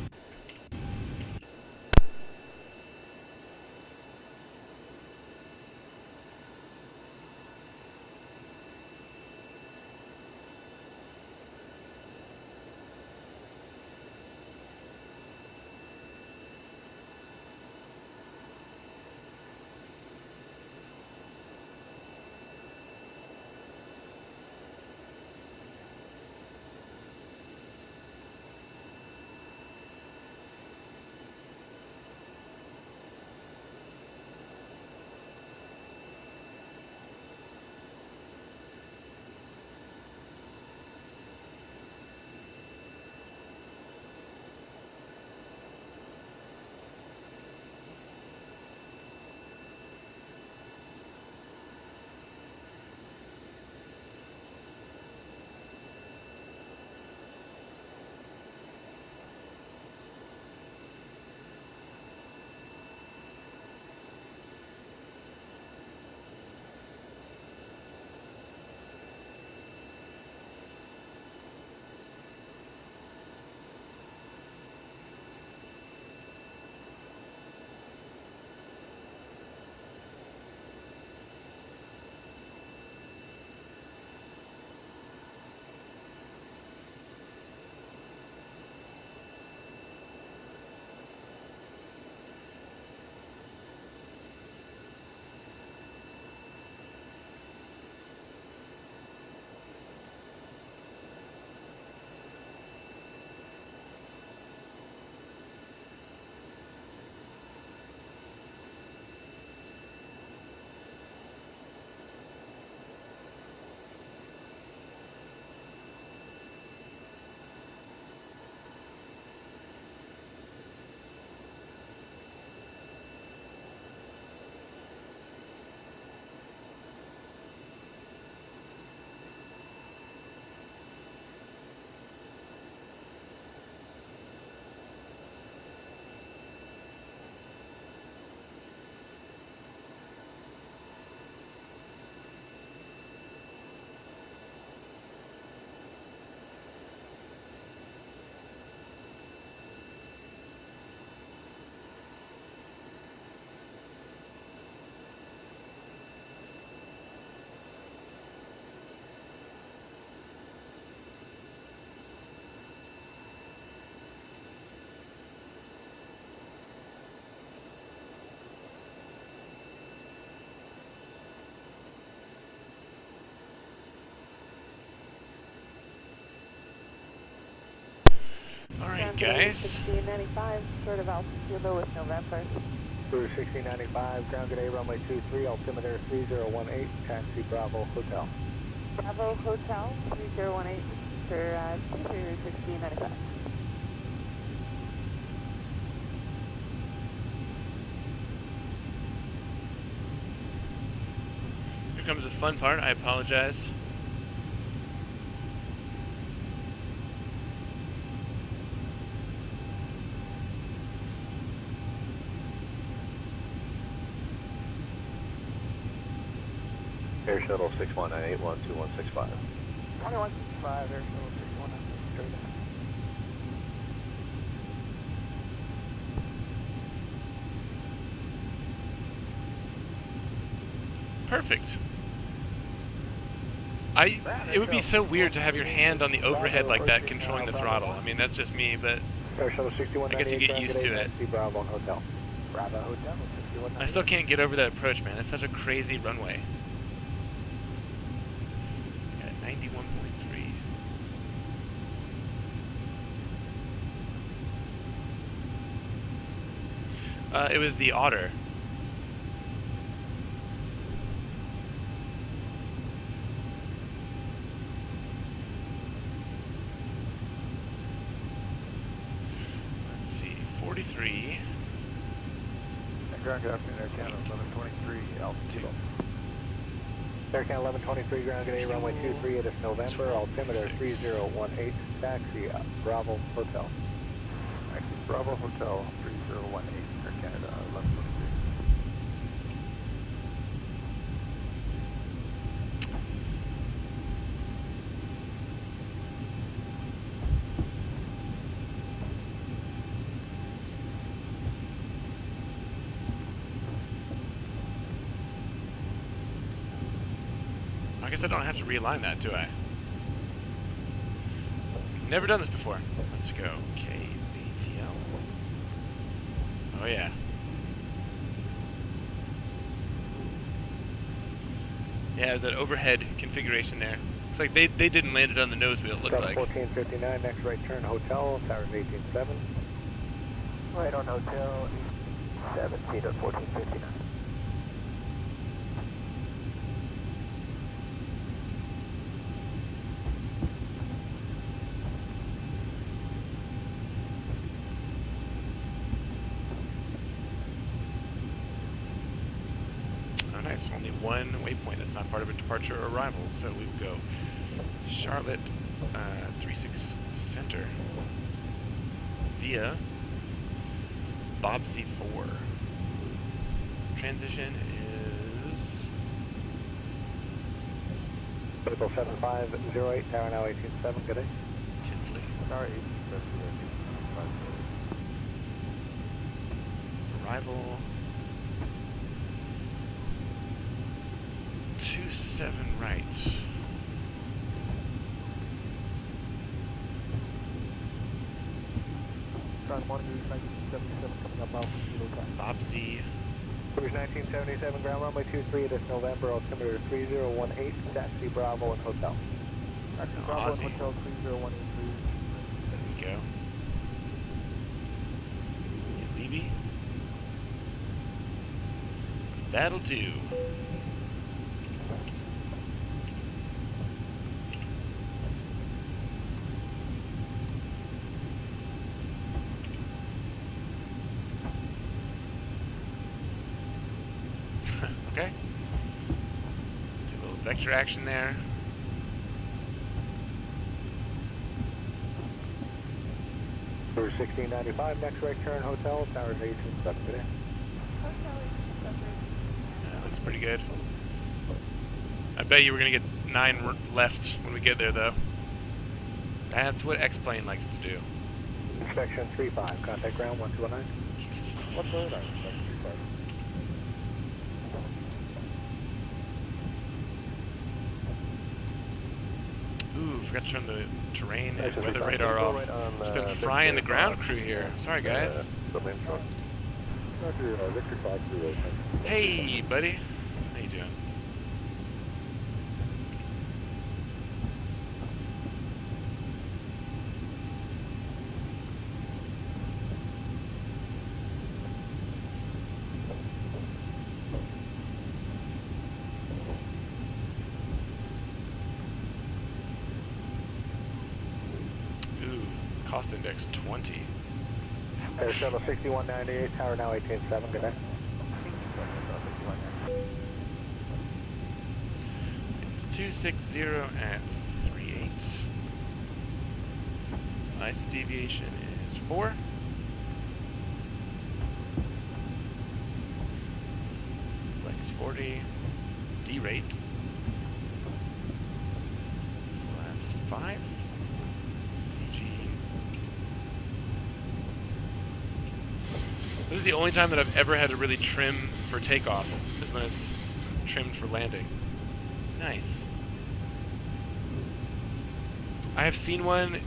Alright guys. 1695, short of altitude with November. Cruise 1695, ground today, runway 23, altimeter 3018, taxi Bravo Hotel. Bravo Hotel, 3018, for 1695. Here comes the fun part, I apologize. Air Shuttle 6198, 12165. 2165, Air Shuttle 6198, straight ahead. Perfect. It would be so weird to have your hand on the overhead like that controlling the throttle. I mean, that's just me, but Air Shuttle I guess you get used to it. Bravo Hotel. Bravo Hotel, 6198. I still can't get over that approach, man. It's such a crazy runway. At 91.3. It was the Otter. Let's see, 43. Ground good afternoon, Air Canada 1123, altitude. Air Canada 1123, ground good runway 23, it is November, altimeter 3018, taxi Bravo Hotel. Taxi Bravo Hotel 3018, Air Canada 1123. I guess I don't have to realign that, do I? Never done this before. Let's go. KBTL. Oh yeah. Yeah, there's that overhead configuration there. Looks like they didn't land it on the nose wheel, it looks like. 1459, next right turn hotel, towers 187. Right on hotel, 17 at 1459. Nice, only one waypoint that's not part of a departure or arrival, so we will go Charlotte 36 Center via Bobsy 4. Transition is April 7508, tower now 187, good day. Tinsley. Tower 187. Arrival 27 right. Bobsy. Cruise 1977, ground runway 23, it is November, altimeter 3018, taxi Bravo and hotel. Taxi Bravo and hotel 30183. There we go. Levy. That'll do. Okay. Do a little vector action there. Cruise 1695, next right turn hotel, towers 187, good day. That looks pretty good. I bet you we're gonna get 9 left when we get there, though. That's what X-Plane likes to do. Inspection 35, contact ground 1219. What's the radar? Inspection 35. Ooh, forgot to turn the terrain and weather radar off. Just been frying the ground crew here. Sorry, guys. Hey, buddy. How you doing? Cost index 20. Air Shuttle 6198, tower now 187, good day. It's 260 at 38. ISO deviation is 4. Flex 40. D rate 5. CG. This is the only time that I've ever had to really trim for takeoff, is when it's trimmed for landing. Nice. I have seen one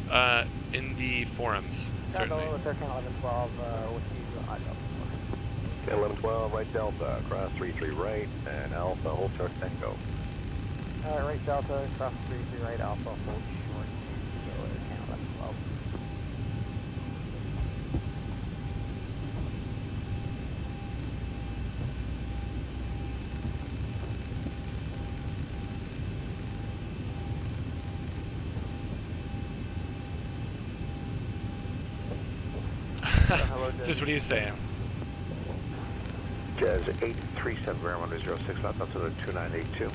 in the forums, certainly. With 1112, Whiskey, Delta. Okay, 1112, right Delta, cross 33 right, and Alpha, hold short, Tango. Right Delta, cross 33 right, Alpha, hold short, Tango, Air 1112. Sis, what are you saying? Jazz 837 ground 106 left up to the 2982.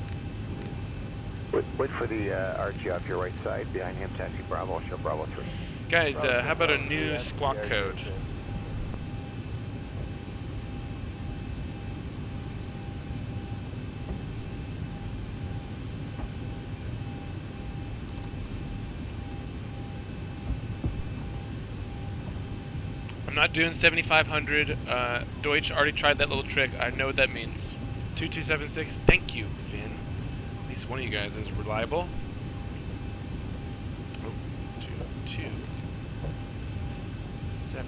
Wait for the RG off your right side, behind him, taxi Bravo, show Bravo 3. Guys, how about a new squawk code? I'm not doing 7500. Deutsch already tried that little trick. I know what that means. 2276. Thank you, Finn. At least one of you guys is reliable. Oh, 227.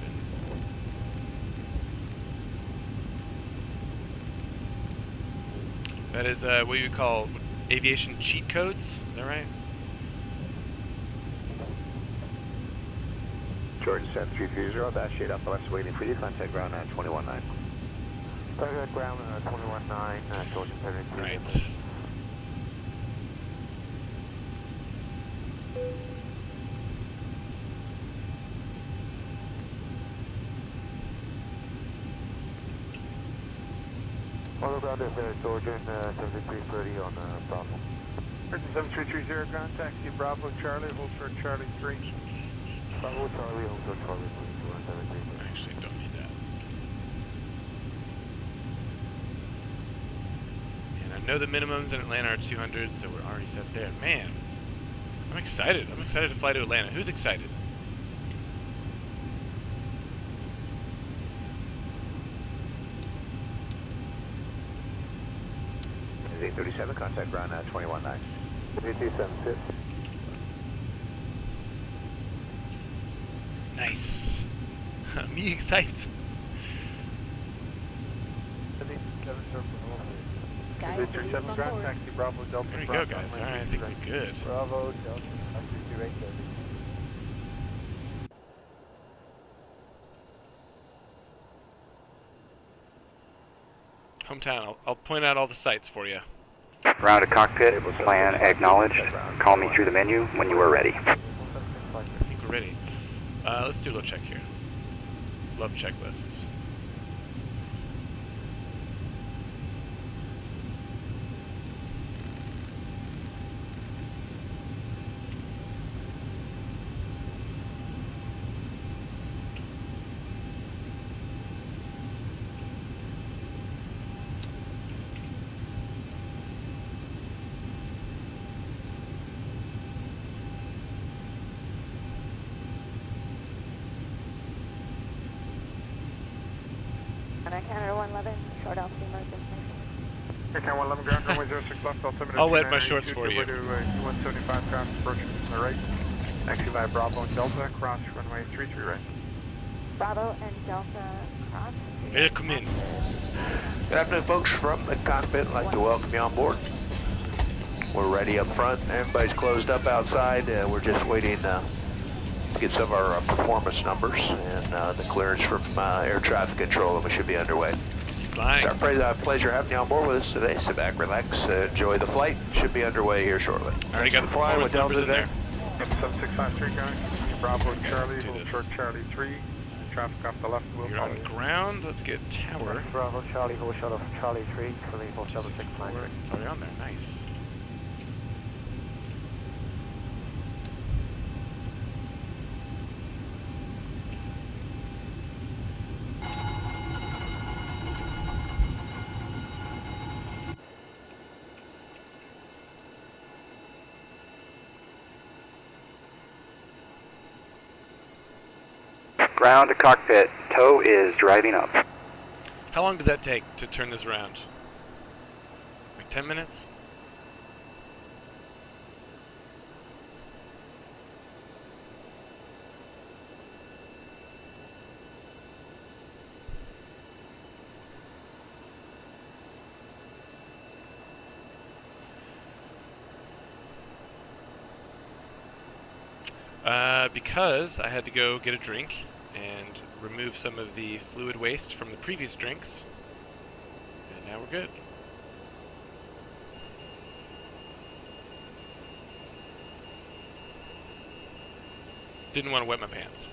That is what you call aviation cheat codes. Is that right? Jordan 7330, dash 8 Alpha left waiting for you, contact ground 219. Contact ground 219, Jordan 73. Right. Auto ground is Jordan 7330 on Bravo. 7330, contact you Bravo Charlie, hold short Charlie 3. Bravo Charlie, hold short Charlie 3, 273. I actually don't need that. And I know the minimums in Atlanta are 200, so we're already set there. Man, I'm excited. I'm excited to fly to Atlanta. Who's excited? Is 837, contact ground 219. 8276. Nice. Me excited. Guys, the wheels on board. Taxi Bravo Delta. There we go, guys. All right, I think we're good. Bravo Delta, 33 Hometown. I'll point out all the sites for you. Round to cockpit, plan acknowledged. Call me through the menu when you are ready. I think we're ready. Let's do a little check here. Love checklists. Canada 111, short altitude emergency. Canada 111, ground runway 06 left, altimeter I'll wet my shorts for you. 175 ground approaching from the right. Taxi by Bravo and Delta, cross runway 33 right. Bravo and Delta cross. Welcome in. Good afternoon, folks. From the cockpit, I'd like to welcome you on board. We're ready up front. Everybody's closed up outside. We're just waiting to get some of our performance numbers and the clearance from air traffic control, and we should be underway. Flying. It's our pleasure having you on board with us today. Sit back, relax, enjoy the flight. Should be underway here shortly. I already got the performance numbers in there. 7653 going. Bravo Charlie, Let's do hold this. short Charlie 3. Traffic off the left, we'll You're follow on you. ground. Let's get tower. Bravo Charlie, hold short of Charlie 3, Charlie hold short of 6 forward. It's already on there. Nice. Ground to cockpit. Tow is driving up. How long did that take to turn this around? Like 10 minutes? Because I had to go get a drink and remove some of the fluid waste from the previous drinks. And now we're good. Didn't want to wet my pants.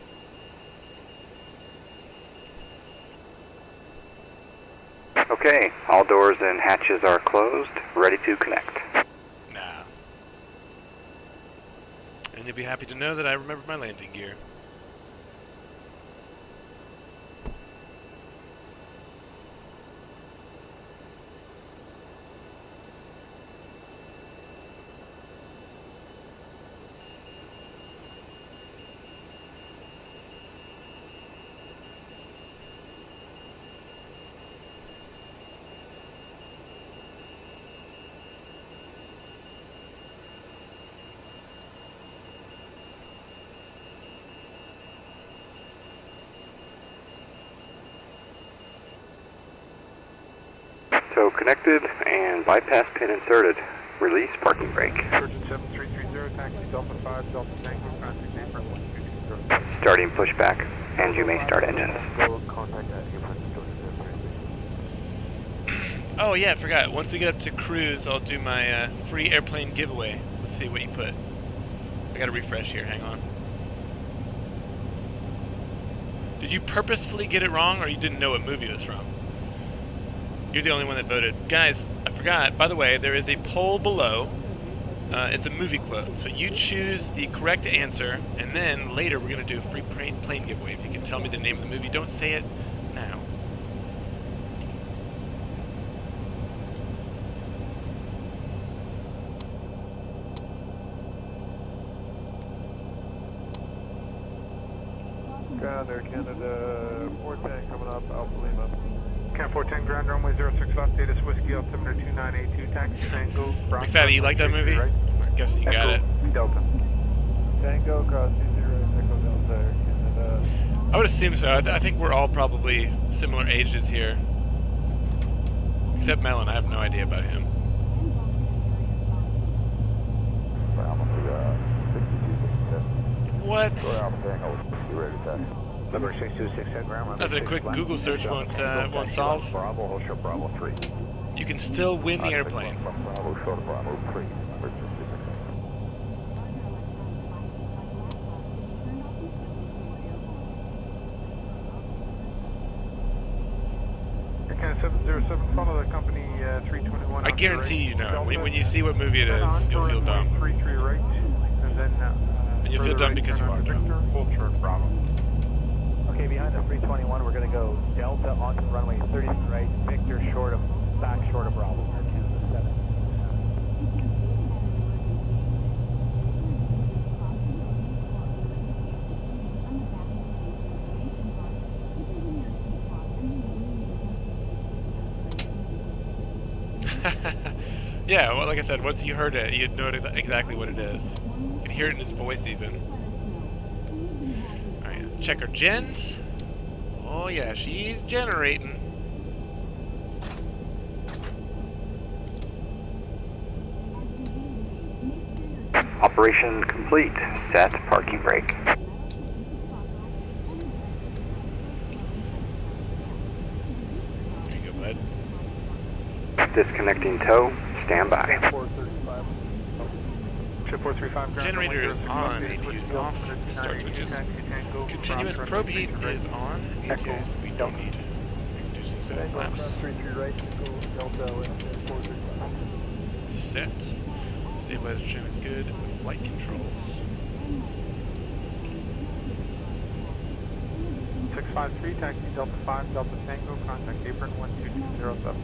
Okay, all doors and hatches are closed, ready to connect. Nah. And you'll be happy to know that I remembered my landing gear. Tow connected and bypass pin inserted. Release parking brake. Surgeon 7330, taxi Delta 5, Delta Tango, contact apron 1220. Starting pushback, and you may start engines. Go contact apron Oh yeah, I forgot. Once we get up to cruise, I'll do my free airplane giveaway. Let's see what you put. I gotta refresh here, hang on. Did you purposefully get it wrong, or you didn't know what movie it was from? You're the only one that voted. Guys, I forgot, by the way, there is a poll below. It's a movie quote. So you choose the correct answer, and then later we're going to do a free plane giveaway. If you can tell me the name of the movie, don't say it now. Ground Air Canada 410 coming up, Alpha Lima. Can 410 ground runway 06 left, data Whiskey altimeter 2982, taxi Tango. McFaddy, you like that movie? Right. I'm guessing you got it. Delta. Tango, cross 20, Echo Delta Air Canada. I would assume so. I think we're all probably similar ages here. Except Melon, I have no idea about him. What? Number 626 ground. Nothing a quick Google search won't solve. Bravo, hold short Bravo 3. You can still win the airplane. Bravo, short Bravo 3. Air 707, follow the company 321. I guarantee you know. When you see what movie it is, you'll feel dumb. 33 right, and then and you'll feel dumb because you are drunk. Hold short Bravo. Okay, behind the 321, we're going to go Delta onto runway 30 right, Victor back short of Bravo, Air Canada 7. Yeah, well, like I said, once you heard it, you'd know exactly what it is. You could hear it in his voice even. Alright, let's check our gens. Oh yeah, she's generating. Operation complete. Set parking brake. There you go, bud. Disconnecting tow. Stand by. 435. Ship 435. Generator is on, APU is off, start switches. Continuous probe heat is on, ATS we don't need. Reducing set of flaps. Set. Stabilizer trim is good. Flight controls. 653, taxi Delta 5, Delta Tango, contact apron 12207.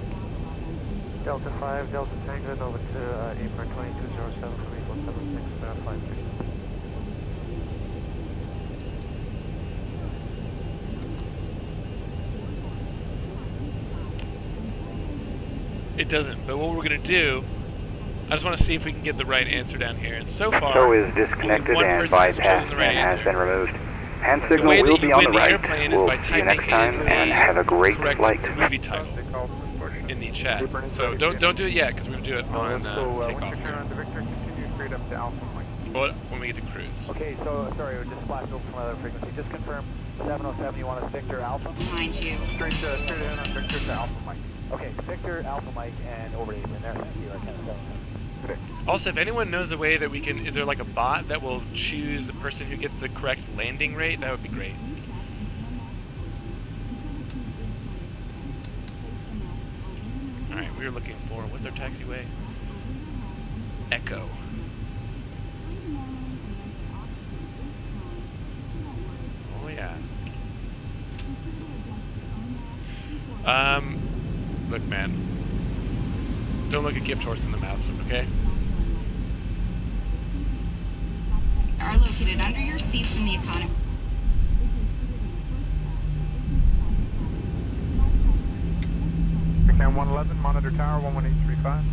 Delta 5, Delta Tango, over to apron 2207 from Eagle 7653. It doesn't, but what we're going to do, I just want to see if we can get the right answer down here. And so far, So is disconnected only one and person has bypass chosen the right pin has answer. been removed. Hand The signal way will that you be on the win the right. airplane is We'll by see you next typing time in and have a great correct flight. movie title in the chat. So don't do it yet, because we're going to do it on takeoff here. Victor, continue straight up to Alpha Mike. Well, when we get to cruise. Okay, so sorry, we just flashed over from another frequency. Just confirm 707, you want us Victor Alpha? Behind you. Straight ahead on Victor to Alpha Mike. Okay, Victor Alpha Mike and over to Eastman there. Thank you. I kind of Also, if anyone knows a way that we can, is there like a bot that will choose the person who gets the correct landing rate? That would be great. Alright, we are looking for, what's our taxiway? Echo. Oh yeah. Look man. Don't look a gift horse in the mouth, okay? Are located under your seats in the economy. Cam 111, monitor tower 11835.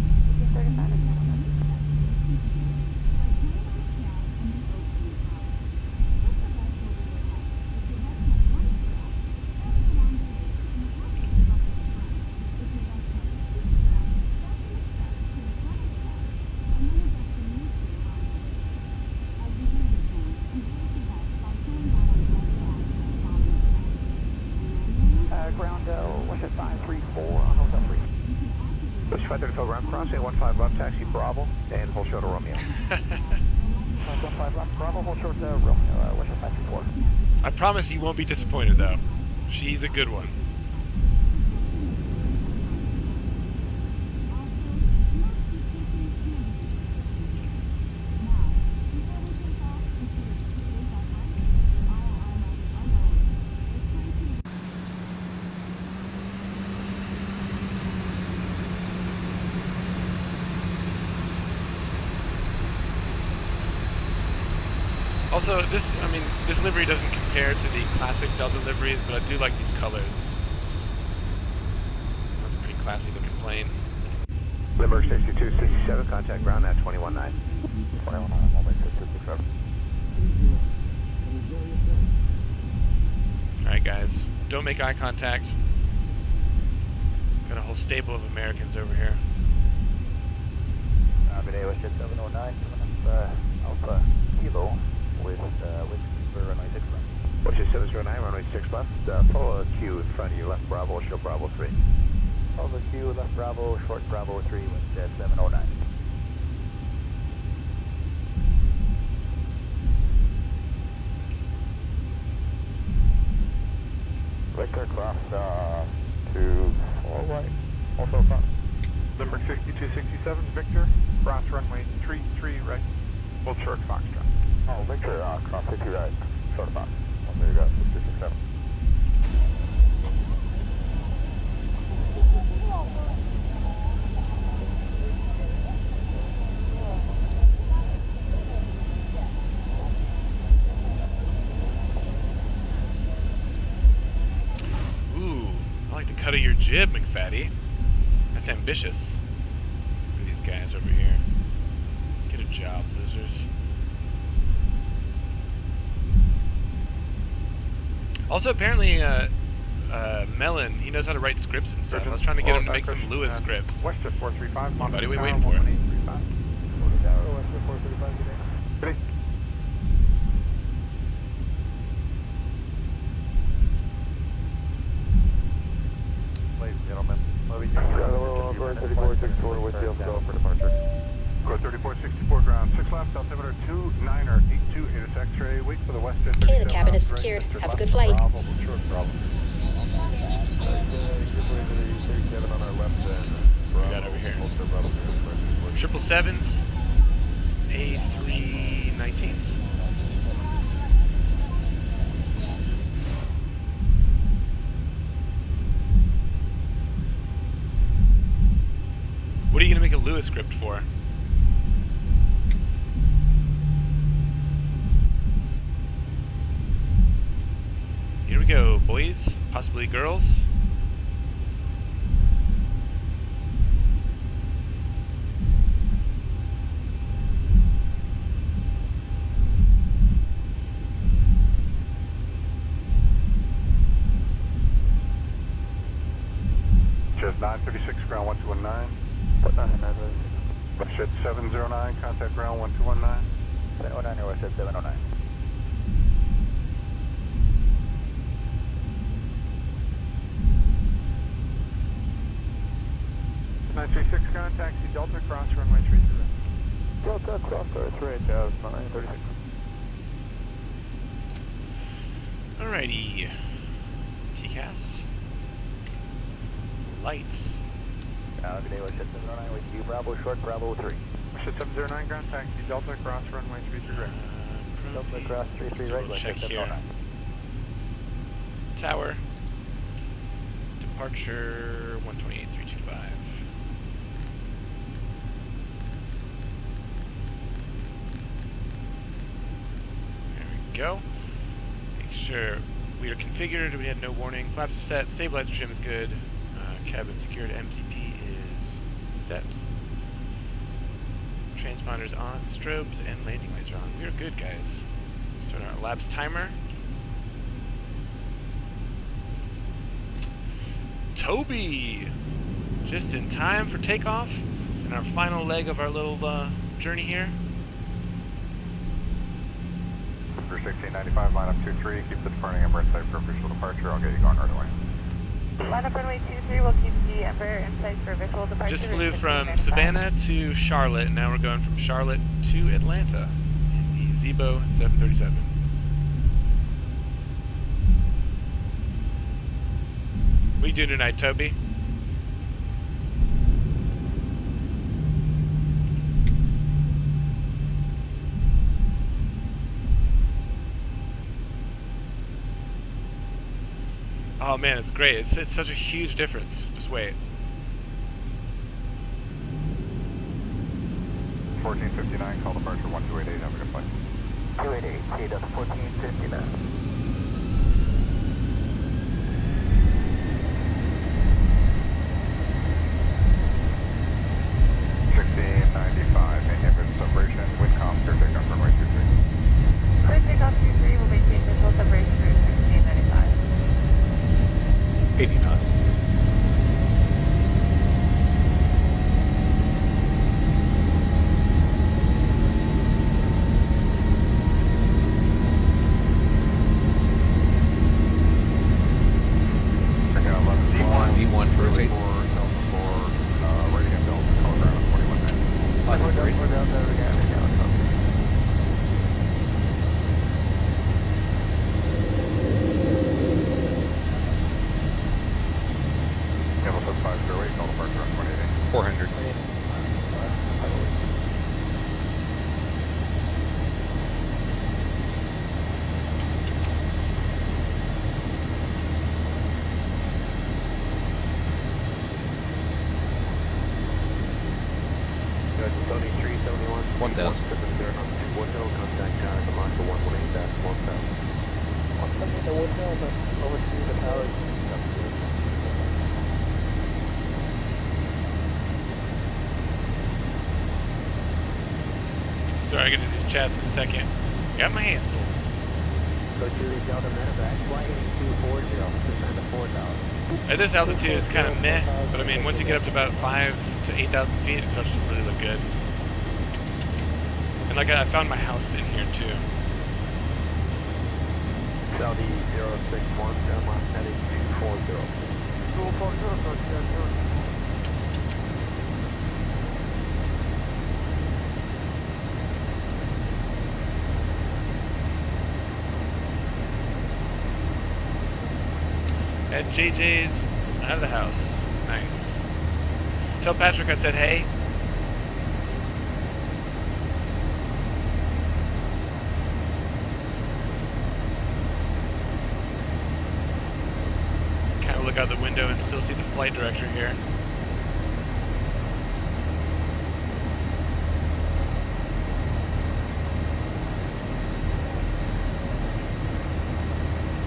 Ground, what's it, 534 on Hotel 3. Push 534 ground crossing, 15 left taxi Bravo, and hold short of Romeo. 15 left, Bravo, hold short Romeo, what's it, 534. I promise you won't be disappointed though. She's a good one. Also, this livery doesn't compare to the classic Delta liveries, but I do like these colors. That's a pretty classy looking plane. Limburg 6267, contact ground at 219. 219, mobile 6267. Alright guys, don't make eye contact. Got a whole stable of Americans over here. Today was just 709, coming up Alpha Zibo with for runway 6 left. Which is 709, runway 6 left. Follow a Q in front of you, left Bravo, show Bravo 3. Follow the Q, left Bravo, short Bravo 3 with 709. Victor cross to all right, also front. Limburg 6267, Victor, cross runway 33 right, hold short Foxtrot. Oh, Victor, cross 50 right, short box. There you go, 6267. Ooh, I like the cut of your jib, McFaddy. That's ambitious. Look at these guys over here. Get a job, losers. Also, apparently, Melon, he knows how to write scripts and stuff. I was trying to get him to make some Lewis scripts. West at 435, Buddy, monitor we tower waiting for it. 11835. West at 435 today. Ready? Ladies and gentlemen, moving to 3464 with the go for departure. Code 3464 ground 6 left, altimeter 29er 82, hit its X-ray, wait for the west end. Okay, the cabin is secured. Have a good flight. Bravo, short Bravo. 37 on our left end. We got over here. 777s, A319s. What are you gonna make a Lewis script for? Here we go, boys, possibly girls. ground 1219. Put 999. Westshed 709, contact ground 1219. 709, Westshed 709. 936, contact the Delta cross runway 33. Delta cross Earth rate of 936. Alrighty. TCAS. Lights. Good day, Westshed 709 with you, Bravo short, Bravo 3. Westshed 709, contact the Delta cross runway 33 right. Delta cross 33 right, Check Westshed here. 709. Tower. Departure 128.325. There we go. Make sure we are configured. We had no warning. Flaps are set. Stabilizer trim is good. Cabin secured. MTP is set. Transponders on. Strobes and landing lights are on. We are good, guys. Start our elapsed timer. Toby! Just in time for takeoff and our final leg of our little journey here. For 1695, line up 23, keep the departing Embraer site for official departure. I'll get you going right away. Line up runway 23, we'll keep the Embraer in sight for visual departure. Just flew from Savannah to Charlotte, and now we're going from Charlotte to Atlanta in the Zibo 737. What are you doing tonight, Toby? Oh man, it's great. It's such a huge difference. Just wait. 1459, call departure 1288, have a good flight. 288, K, that's 1459. Separation, wind comms, clear takeoff, runway 23. Clear takeoff 23, we'll maintain visual separation route 1695. 80 knots. Checking out 11 small. V1 per weight. Delta 4, ready and Delta, call ground 2110. Positive grade. We're down there again. Cancel 7508, call departure on 188. 400. Good, Tony 371. 1000. Woodhill, contact John at the Marshall 118-1000. I'm coming to Woodhill, but oversee the towers. Sorry, I get to these chats in a second. Got my hands full. Go Julie Delta Medevac, flight 8240, descend to 4,000. At this altitude, it's kind of meh, but I mean, once you get up to about 5,000 to 8,000 feet, it starts to really look good. And like I found my house in here too. Saudi 061, Denmark, heading 240. 240, At JJ's out of the house. Nice. Tell Patrick I said hey. Kind of look out the window and still see the flight director here.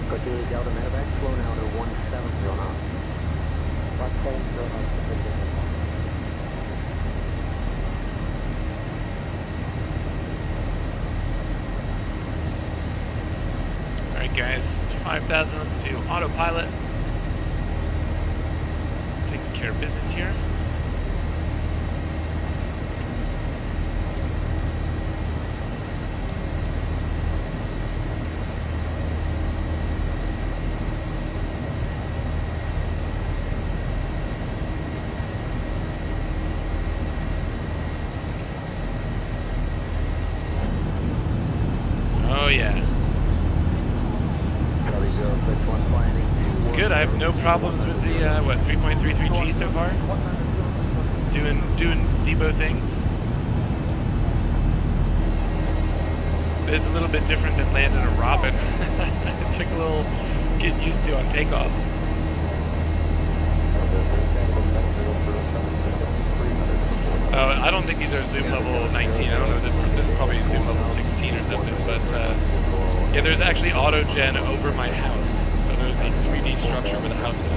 Go Julie Delta Medevac, slow now to 170 knots. 170 knots. Alright guys, it's 5,000 to autopilot. Taking care of business here. problems with the, 3.33G so far? Doing Zibo things. It's a little bit different than landing a Robin. It took a little getting used to on takeoff. I don't think these are zoom level 19. I don't know, this is probably zoom level 16 or something, but yeah, there's actually auto-gen over my house. So there's a 3D structure where the house is.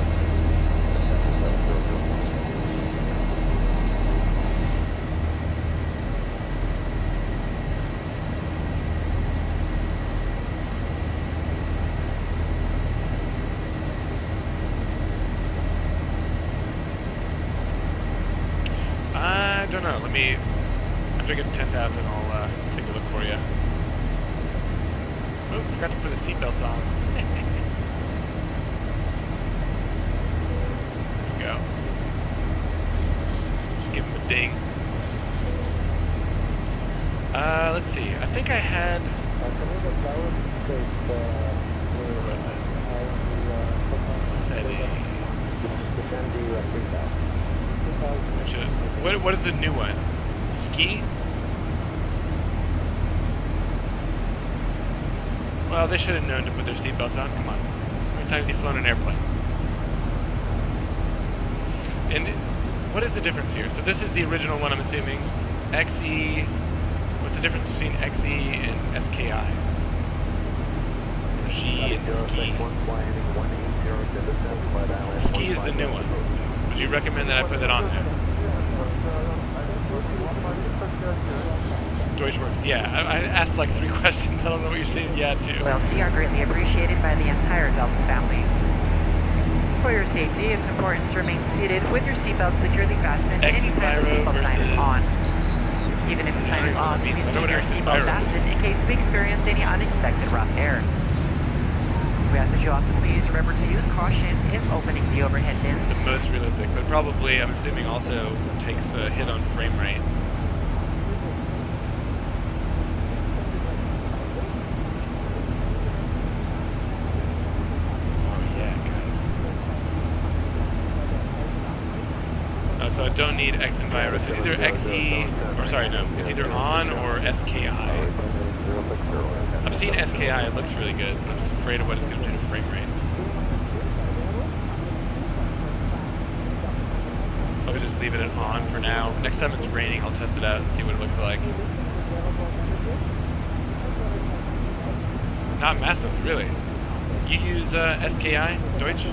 I don't know. After I get 10,000, I'll take a look for you. Oh, forgot to put the seatbelts on. There we go. Just give him a ding. Let's see. I think I had. Where was it? Settings. What is the new one? Ski? Well, they should have known to put their seatbelts on. Come on. How many times have you flown an airplane? And what is the difference here? So this is the original one, I'm assuming. XE. What's the difference between XE and SKI? Or G and Ski? Ski is the new one. Would you recommend that I put that on there? Deutsch works, yeah. I asked like 3 questions. I don't know what you're saying yeah to. Loyalty are greatly appreciated by the entire Delta family. For your safety, it's important to remain seated with your seatbelt securely fastened anytime the seatbelt sign is on. Even if the sign is off, please keep your seatbelt fastened in case we experience any unexpected rough air. We ask that you also please remember to use caution in opening the overhead bins. The most realistic, but probably, I'm assuming, also takes a hit on frame rate. Oh yeah, guys. So I don't need X and virus. It's either XE, or sorry, no, it's either on or SKI. I've seen SKI, it looks really good, but I'm just afraid of what it's going to do to frame rates. I would just leave it on for now. Next time it's raining, I'll test it out and see what it looks like. Not massive, really. You use SKI, Deutsch?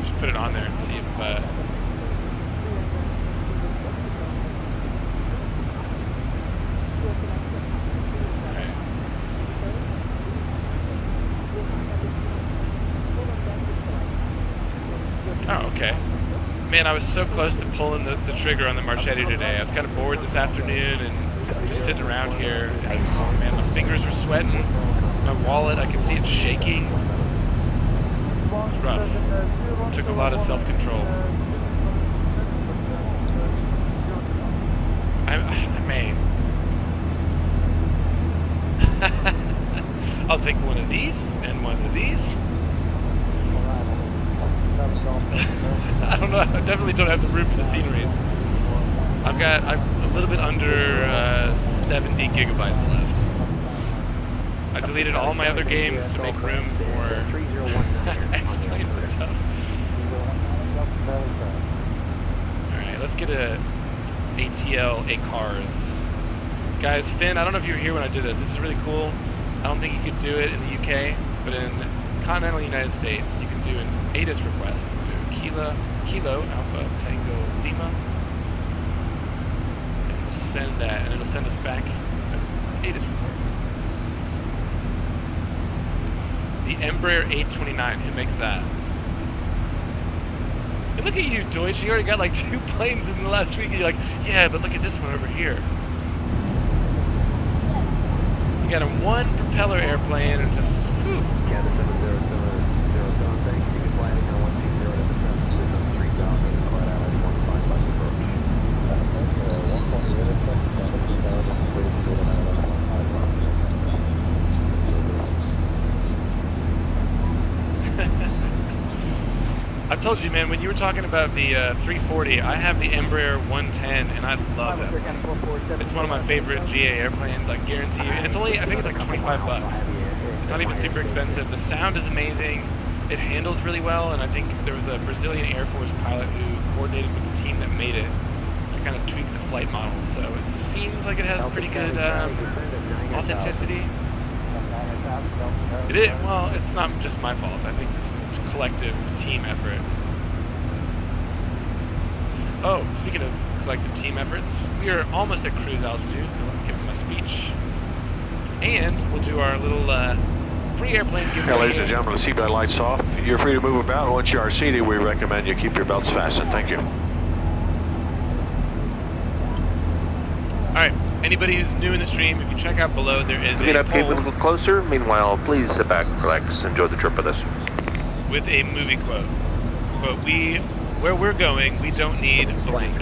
Just put it on there and see if... Oh, okay. Man, I was so close to pulling the trigger on the Marchetti today. I was kind of bored this afternoon and just sitting around here. And, oh man, my fingers were sweating. My wallet, I could see it shaking. It was rough. It took a lot of self-control. I may. I'll take one of these and one of these. I don't know, I definitely don't have the room for the sceneries. I'm a little bit under 70 gigabytes left. I deleted all my other games to make room for X-Plane stuff. Alright, let's get a ATL 8 cars. Guys, Finn, I don't know if you were here when I did this. This is really cool. I don't think you could do it in the UK, but in continental United States, you can do an ATIS request. Do Kilo Alpha Tango Lima, and we'll send that, and it'll send us back an ATIS report. The Embraer 829, who makes that? Hey, look at you, Deutsch. You already got like 2 planes in the last week, and you're like, yeah, but look at this one over here. You got a 1 propeller airplane, and just, whew. I told you, man, when you were talking about the 340, I have the Embraer 110, and I love that plane. It's one of my favorite GA airplanes, I guarantee you. And it's only, I think it's like 25 bucks. It's not even super expensive. The sound is amazing. It handles really well, and I think there was a Brazilian Air Force pilot who coordinated with the team that made it to kind of tweak the flight model. So it seems like it has pretty good authenticity. It is, well, it's not just my fault. I think this is a collective team effort. Oh, speaking of collective team efforts, we are almost at cruise altitude, so I'm giving my speech. And we'll do our little free airplane giveaway. Yeah, ladies and gentlemen, the seatbelt lights off. You're free to move about. Once you are seated, we recommend you keep your belts fastened. Thank you. Alright, anybody who's new in the stream, if you check out below, there is Get a up poll a little closer. Meanwhile, please sit back, relax, enjoy the trip with us. with a movie quote. Quote, where we're going, we don't need blank.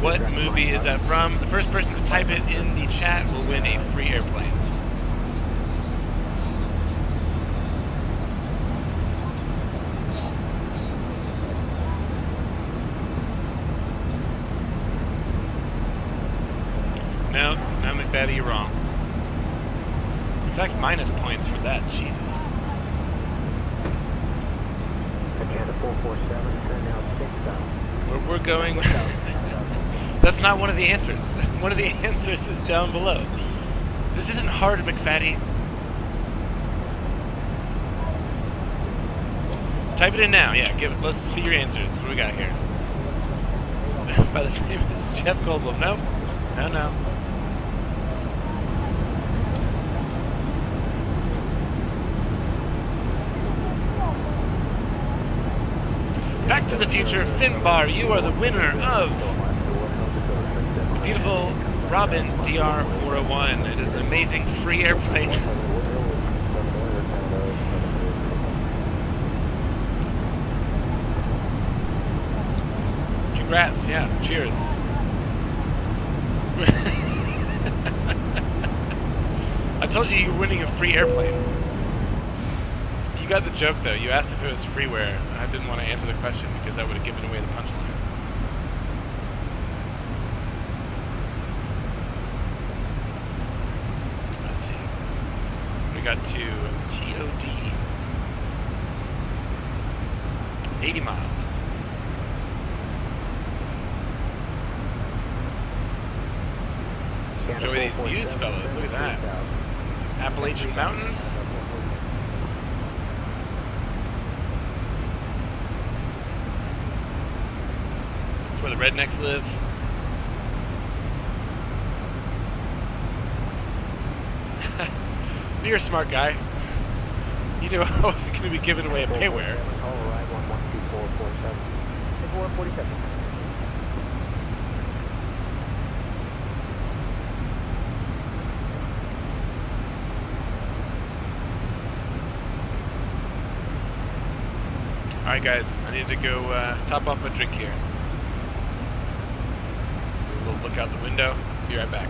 What movie is that from? The first person to type it in the chat will win a free airplane. No, McFaddy, you're wrong. In fact, minus points for that. Jesus. Where we're going. That's not one of the answers. One of the answers is down below. This isn't hard, McFaddy. Type it in now. Yeah, let's see your answers. What do we got here? By the famous Jeff Goldblum. Nope. No. Back to the Future, Finbar, you are the winner of the beautiful Robin DR401. It is an amazing free airplane. Congrats, yeah, cheers. I told you were winning a free airplane. You got the joke though. You asked if it was freeware. I didn't want to answer the question because that would have given away the punchline. Let's see. We got to TOD. 80 miles. Just enjoy these views, fellas. Look at that. Some Appalachian Mountains. Where the rednecks live. You're a smart guy. You knew I wasn't going to be giving away a payware. Alright guys, I need to go top off my drink here. We'll look out the window. Be right back.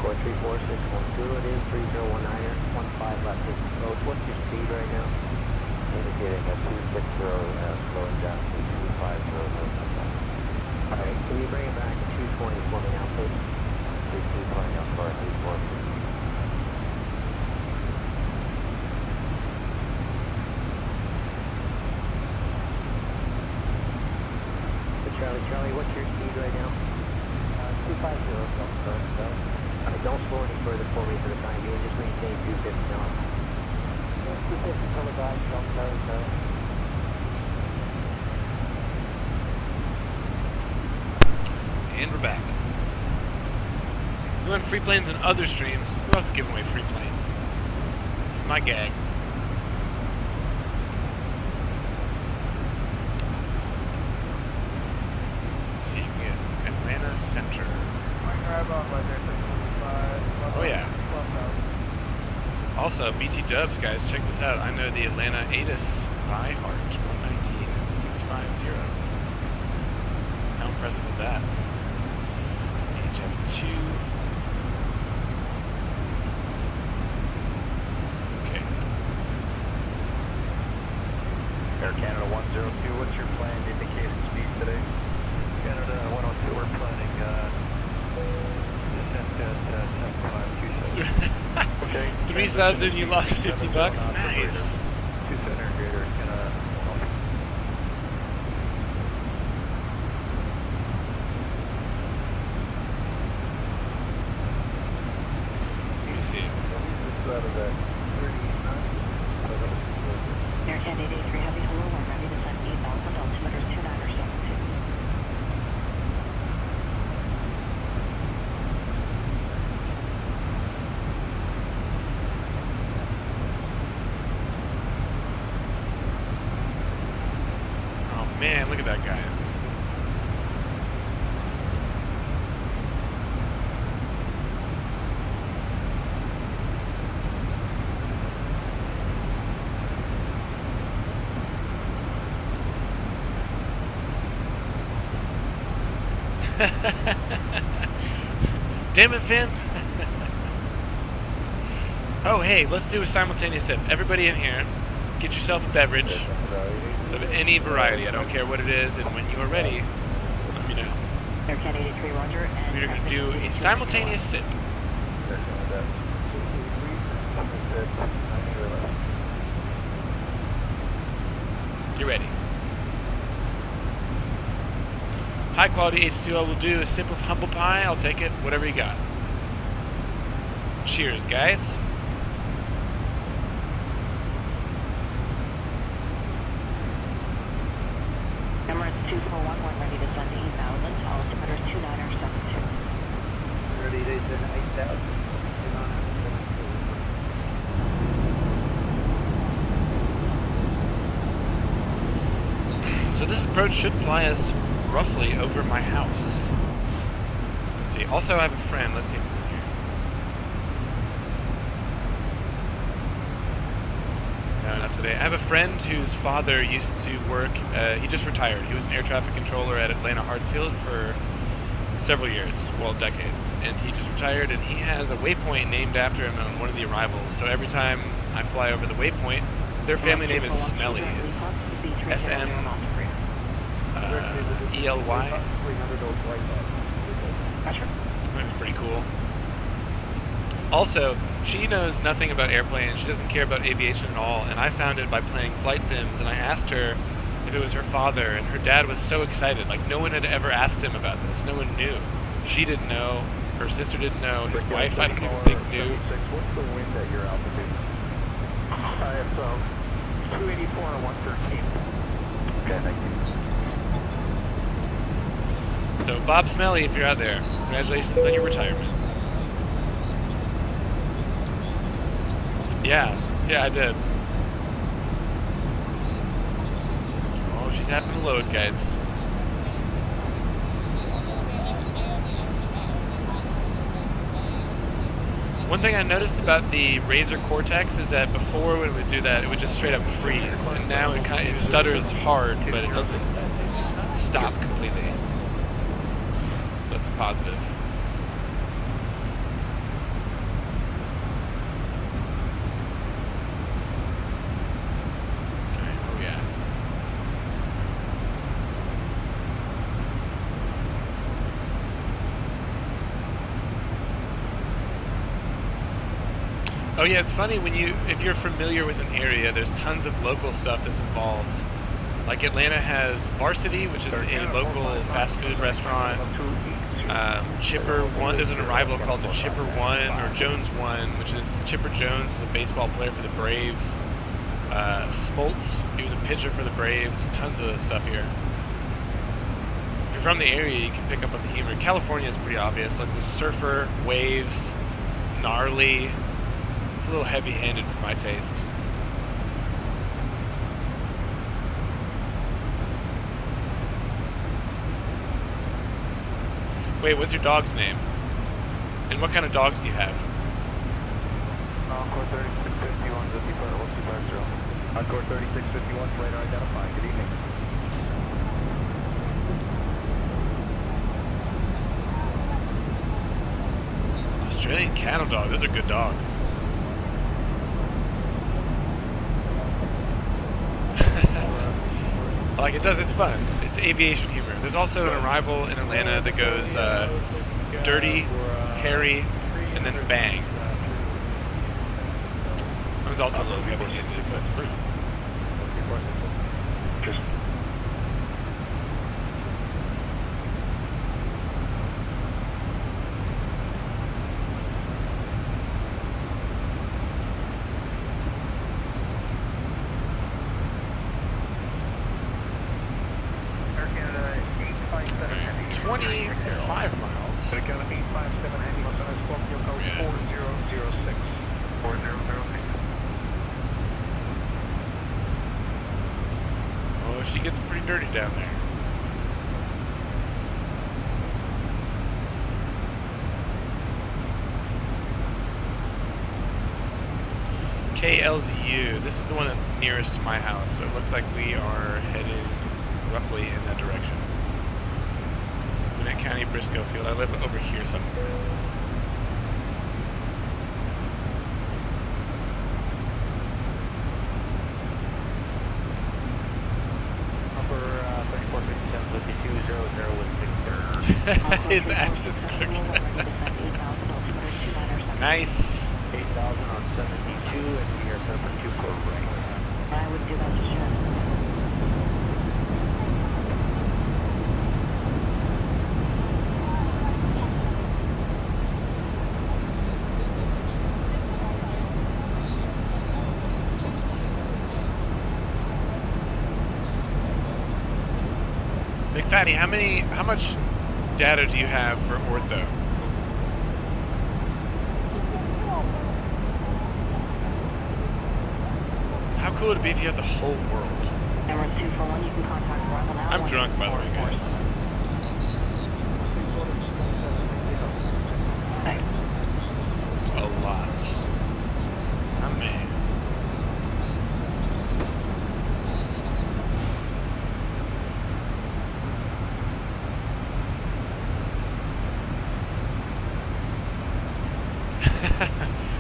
Core 34612, it is 3019, 15 left. What's your speed right now? Indicating a 260, slowing down to 250. Alright, can you bring it back to 220 for me now, please? 220 on core 346. Charlie, what's your speed right now? 250, don't slow any further for me for the time being, just maintain 250 knots. 250 televised, don't carry. And we're back. We went free planes in other streams. Who else is giving away free planes? It's my gag. Let's see, we get Atlanta Center. Oh yeah. Also, BT Dubs, guys, check this out. I know the Atlanta ATIS by heart, 119.650. How impressive is that? HF2. Okay. Air Canada 102, what's your planned indicated speed today? Canada 102, we're planning descent at 7527. Okay. 3 subs and you lost 50 bucks? Nice. 2 center grader, Air Canada 83 Heavy, hello, we're ready to send 8,000, altimeter 2972. Oh man, look at that, guys. Damn it, Finn! Oh, hey, let's do a simultaneous sip. Everybody in here, get yourself a beverage of any variety. I don't care what it is, and when you are ready, let me know. Air Canada 83, roger. And We're going to do a simultaneous sip. Get ready. High quality H2O will do a sip of humble pie. I'll take it, whatever you got. Cheers, guys. Emirates 2411, ready to send 8,000, altimeter 2972. Ready to send 8,000. So this approach should fly us roughly over my house. Let's see. Also, I have a friend. Let's see if he's in here. No, not today. I have a friend whose father used to work. He just retired. He was an air traffic controller at Atlanta Hartsfield for several years, well, decades. And he just retired, and he has a waypoint named after him on one of the arrivals. So every time I fly over the waypoint, their family name is Smelly. It's S-M-E-L-Y. That's pretty cool. Also, she knows nothing about airplanes. She doesn't care about aviation at all. And I found it by playing flight sims. And I asked her if it was her father. And her dad was so excited. Like, no one had ever asked him about this. No one knew. She didn't know. Her sister didn't know. His wife, I don't even think, knew. What's the wind at your altitude? I have 284 and 113. Okay, thank you. So, Bob Smelly, if you're out there, congratulations on your retirement. Yeah, I did. Oh, she's having to load, guys. One thing I noticed about the Razor Cortex is that before when it would do that, it would just straight up freeze, and now it stutters hard, but it doesn't stop completely. So that's a positive. Okay, oh yeah. Oh yeah, it's funny when if you're familiar with an area, there's tons of local stuff that's involved. Like Atlanta has Varsity, which is a local fast food restaurant. Chipper One, there's an arrival called the Chipper One or Jones One, which is Chipper Jones is a baseball player for the Braves. Smoltz, he was a pitcher for the Braves. There's tons of stuff here. If you're from the area, you can pick up on the humor. California is pretty obvious, like the Surfer, Waves, Gnarly. It's a little heavy-handed for my taste. Wait, what's your dog's name? And what kind of dogs do you have? Encore 36 3651 is what's the departure? Encore 3651, radar identified. Good evening. Australian cattle dog, those are good dogs. Like it does, it's fun. It's aviation humor. There's also an arrival in Atlanta that goes dirty, hairy, and then bang. There's also a little heavy-handed, but just Air Canada 857 Heavy. 25 miles. Air Canada 857 Heavy, Los Angeles, Scorpio code 4006. 4006. Oh, she gets pretty dirty down there. KLZU, this is the one that's nearest to my house, so it looks like we are headed roughly in that direction. Gwinnett County, Briscoe Field. I live over here somewhere. His axe is crooked. Nice. 8,000 on 72, and we are set for 24 right. I would do that to sure. Big Fatty, how much data do you have for ortho? How cool would it be if you had the whole world? Emirates 241, you can contact Arrival now. I'm drunk, by the way, guys. Thanks. A lot. I'm man.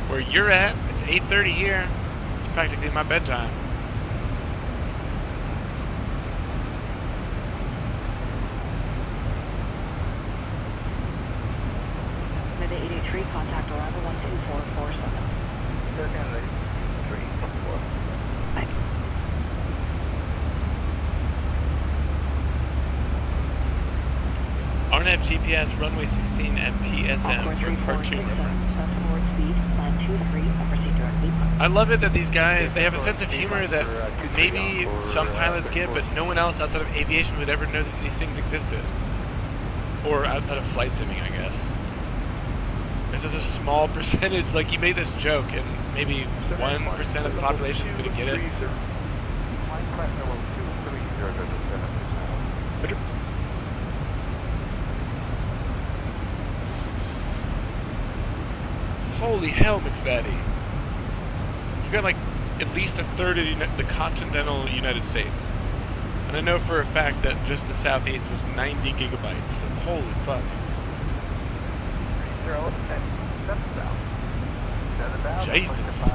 Where you're at, it's 8:30 here. It's practically my bedtime. Maybe 83, contact Arrival 12447. Air Canada 314. Thank you. RNF GPS runway 16 at PSM for cartoon reference. I love it that these guys, they have a sense of humor that maybe some pilots get, but no one else outside of aviation would ever know that these things existed. Or outside of flight simming, I guess. There's just a small percentage, like you made this joke, and maybe 1% of the population is going to get it. Holy hell, McFaddy. You got like at least a third of the continental United States. And I know for a fact that just the southeast was 90 gigabytes. So holy fuck. Jesus.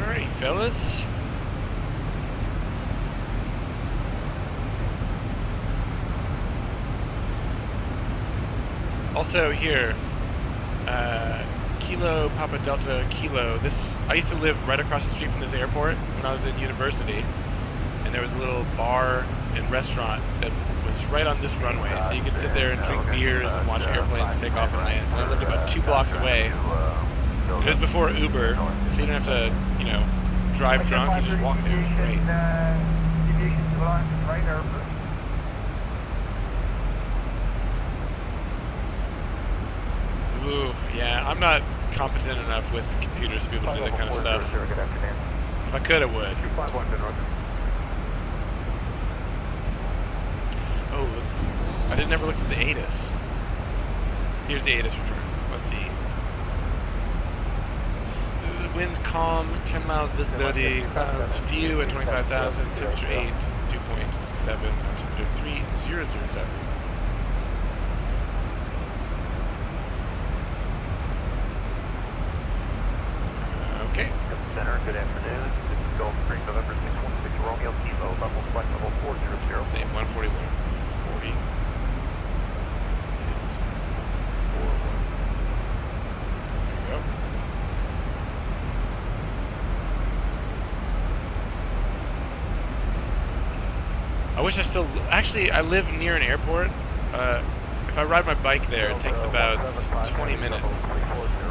Alright, fellas. Also here, Kilo Papa Delta Kilo. I used to live right across the street from this airport when I was in university, and there was a little bar and restaurant that was is right on this runway, so you can sit there and drink beers and watch airplanes take off and land. And I lived about 2 blocks away. It was before Uber, so you don't have to, you know, drive drunk. You just walk there. It's great. Ooh, yeah, I'm not competent enough with computers to be able to do that kind of stuff. If I could, I would. Oh, I didn't ever look at the ATIS. Here's the ATIS return. Let's see. The wind's calm, 10 miles visibility, clouds few at 25,000, temperature 8, 2.7, altimeter 3007. Okay. Center, good afternoon. This is Gulf Stream, November 616 Romeo Kilo, level flight level 400. Same 141.40. And 41. There you go. I wish I still... Actually, I live near an airport. If I ride my bike there, it takes about 20 minutes.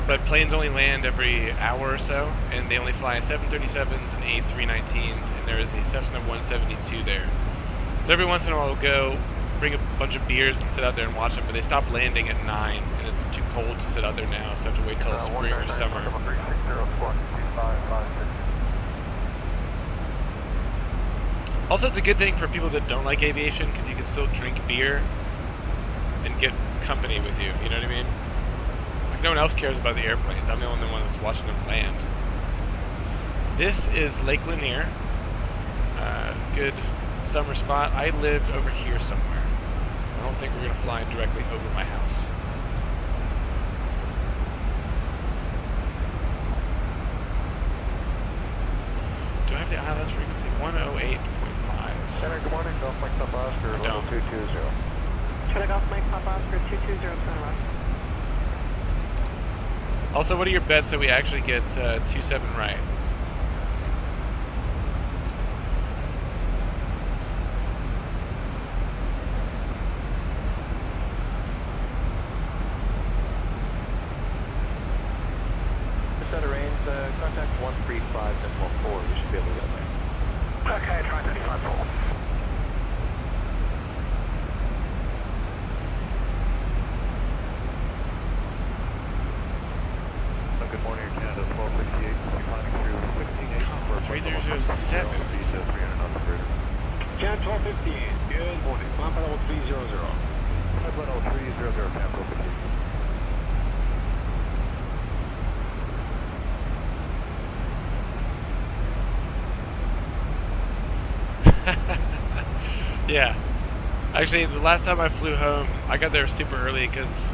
But planes only land every hour or so, and they only fly 737s and A319s, and there is a Cessna 172 there. So every once in a while we'll go, bring a bunch of beers and sit out there and watch them, but they stop landing at 9, and it's too cold to sit out there now, so I have to wait till spring or summer. Also, it's a good thing for people that don't like aviation, because you can still drink beer and get company with you, you know what I mean? Like, no one else cares about the airplanes. I'm the only one that's watching them land. This is Lake Lanier. Good summer spot. I lived over here somewhere. I don't think we're going to fly directly over my house. Do I have the ILS frequency? 108.5. Center, good morning. Golf Mike Papa Oscar, level 220. Center, Golf Mike Papa Oscar, 220, turn left. Also, what are your bets that we actually get 27 right? Center range, contact 135.4. You should be able to get there. Okay, try 35.4. Good morning, Canada 1258. We're climbing through 16.8. 3007. Canada 1258. Good morning. Climb level 300. Climb level 300, Canada 1258. Yeah. Actually, the last time I flew home, I got there super early because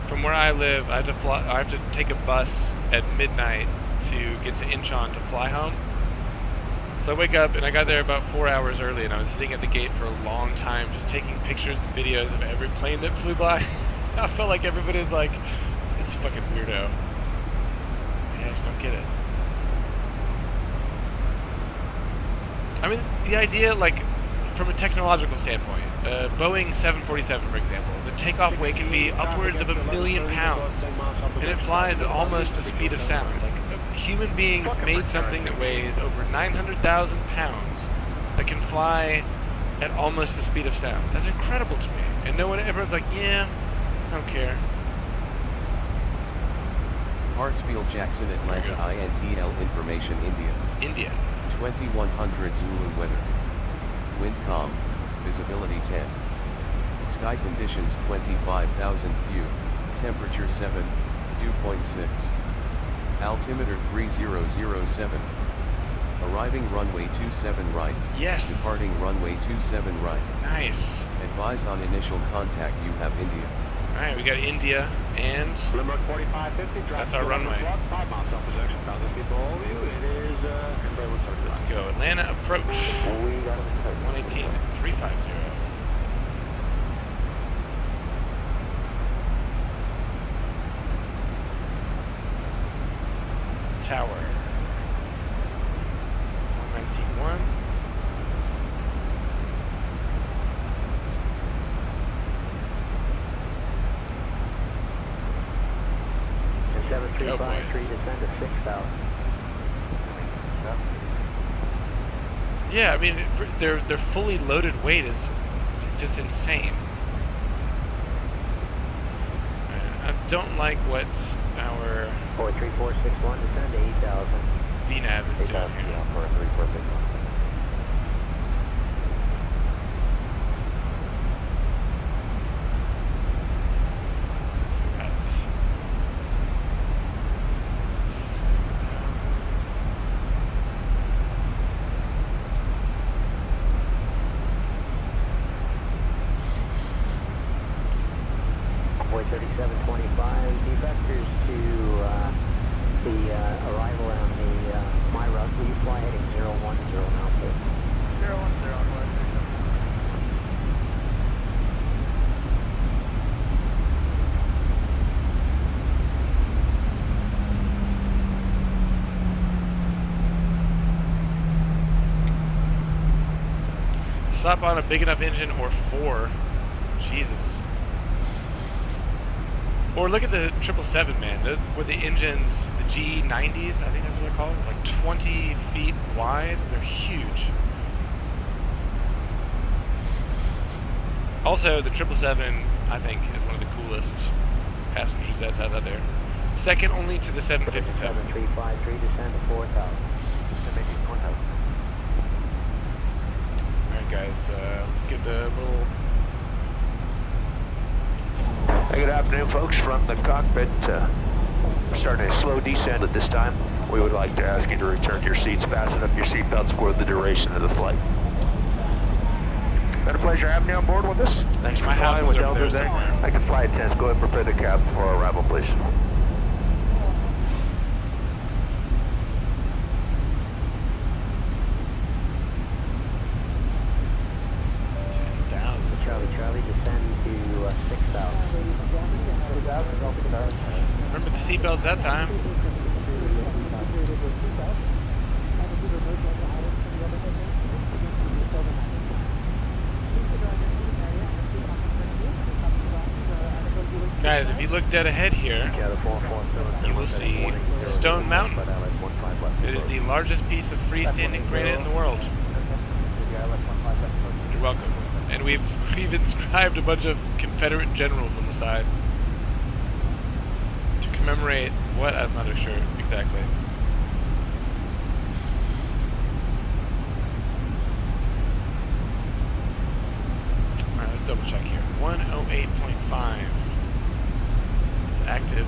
from where I live, I have to take a bus at midnight to get to Incheon to fly home. So I wake up and I got there about 4 hours early, and I was sitting at the gate for a long time just taking pictures and videos of every plane that flew by. I felt like everybody was like, it's fucking weirdo. I just don't get it. I mean, the idea, like, from a technological standpoint, Boeing 747, for example, the takeoff weight can be upwards of 1 million pounds, and it flies at almost the speed of sound. Like, human beings made something that weighs over 900,000 pounds that can fly at almost the speed of sound. That's incredible to me. And everyone's like, yeah, I don't care. Hartsfield, Jackson, Atlanta, INTL information, India. 2100 Zulu weather. Wind calm, visibility 10. Sky conditions 25,000 view, temperature 7, dew point 6. Altimeter 3007. Arriving runway 27 right. Yes. Departing runway 27 right. Nice. Advise on initial contact, you have India. Alright, we got India and Limerick 4550. That's our runway. 5 miles off projection. 1,000 people over you. It is let's go. Atlanta approach. 118 350. Tower. 119.1. go, boys. 353, descend to 6,000. Yeah, I mean, their fully loaded weight is just insane. I don't like what our 43461, descend to 8,000. VNAV is doing here. Yeah, for a 3461. Boy 3725, defectors to the arrival on the my route. Will you fly heading 010 now, please? 010 on West. Slap on a big enough engine or 4. Jesus. Or look at the 777, man. With the engines, the G90s, I think that's what they're called, like 20 feet wide. They're huge. Also, the 777, I think, is one of the coolest passenger jets out there. Second only to the 757. 353, descend to 4,000. Alright guys, let's get a little... Hey, good afternoon, folks. From the cockpit, we're starting a slow descent at this time. We would like to ask you to return to your seats, fasten up your seatbelts for the duration of the flight. Been a pleasure having you on board with us. Thanks for flying with Delta today. I can fly attendants. Go ahead and prepare the cab for our arrival, please. 10,000. Charlie, descend to 6,000. Remember the seatbelts that time. Guys, if you look dead ahead here, you will see Stone Mountain. It is the largest piece of freestanding granite in the world. You're welcome. And we've inscribed a bunch of Confederate generals on the side to commemorate what? I'm not sure exactly. Alright, let's double check here. 108.5. It's active.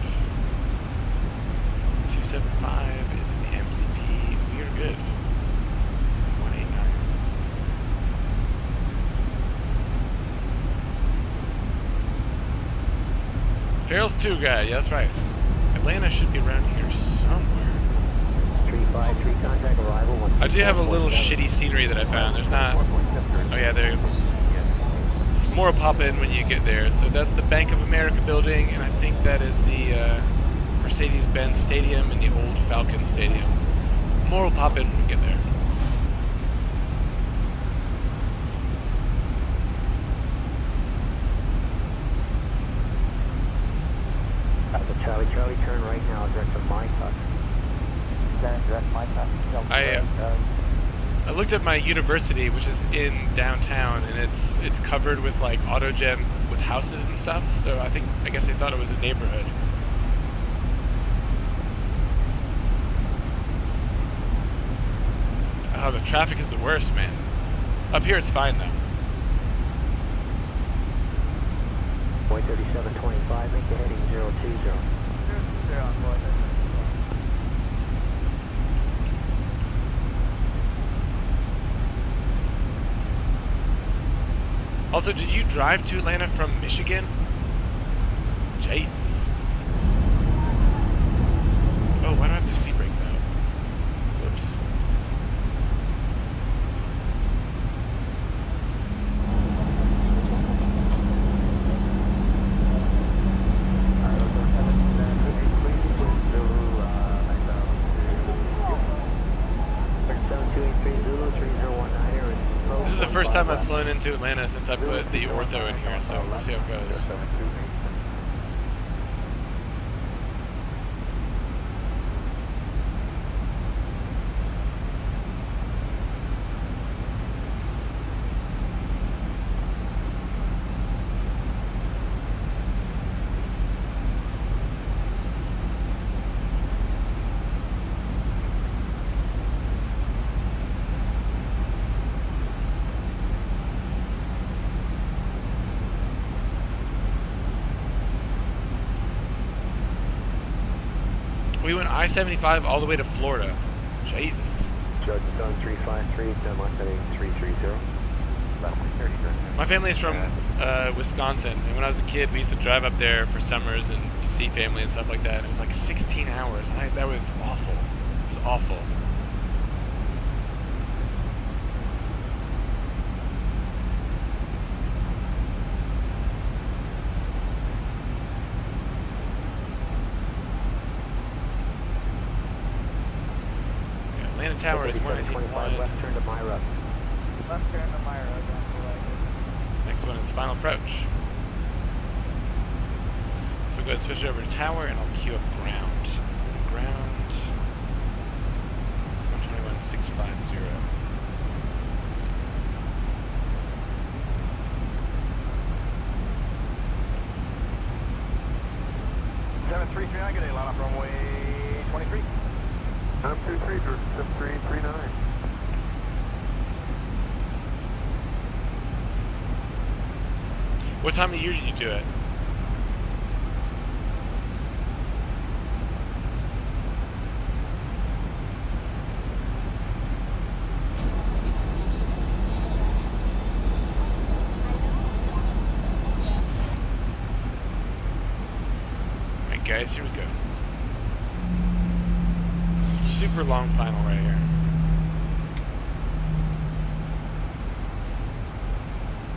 275 is in the MCP. We are good. 189. Farrell's 2 guy, yeah, that's right. Atlanta should be around here somewhere. 353, contact arrival. I do have a little shitty scenery that I found. There's not... Oh yeah, there... It's more pop in when you get there. So that's the Bank of America building, and I think that is the Mercedes-Benz Stadium and the old Falcon Stadium. More will pop in when we get there. Charlie, turn right now, direct to my tuck. Direct my tuck. I looked at my university, which is in downtown, and it's covered with like autogen with houses and stuff. So I guess they thought it was a neighborhood. Oh, the traffic is the worst, man. Up here it's fine though. Boy 3725, make the heading 020. They're on board. Also, did you drive to Atlanta from Michigan? Jace. Oh, why do I have the speed brakes out? Whoops. This is the first time I've flown into Atlanta since I put the ortho in here, so we'll see how it goes. We went I-75 all the way to Florida. Jesus. Judge Zone 353, Denmark heading 330. Left 30. My family is from Wisconsin, and when I was a kid, we used to drive up there for summers and to see family and stuff like that. And it was like 16 hours. That was awful. It was awful. Atlanta Tower is 118.1. Left turn to Myra. Left turn to Myra. Next one is final approach. So go ahead and switch it over to tower, and I'll queue up ground. Ground 121.650. I get a line up runway 23. 723, 7339. What time of year did you do it? Alright guys, here we go. Super long final right here.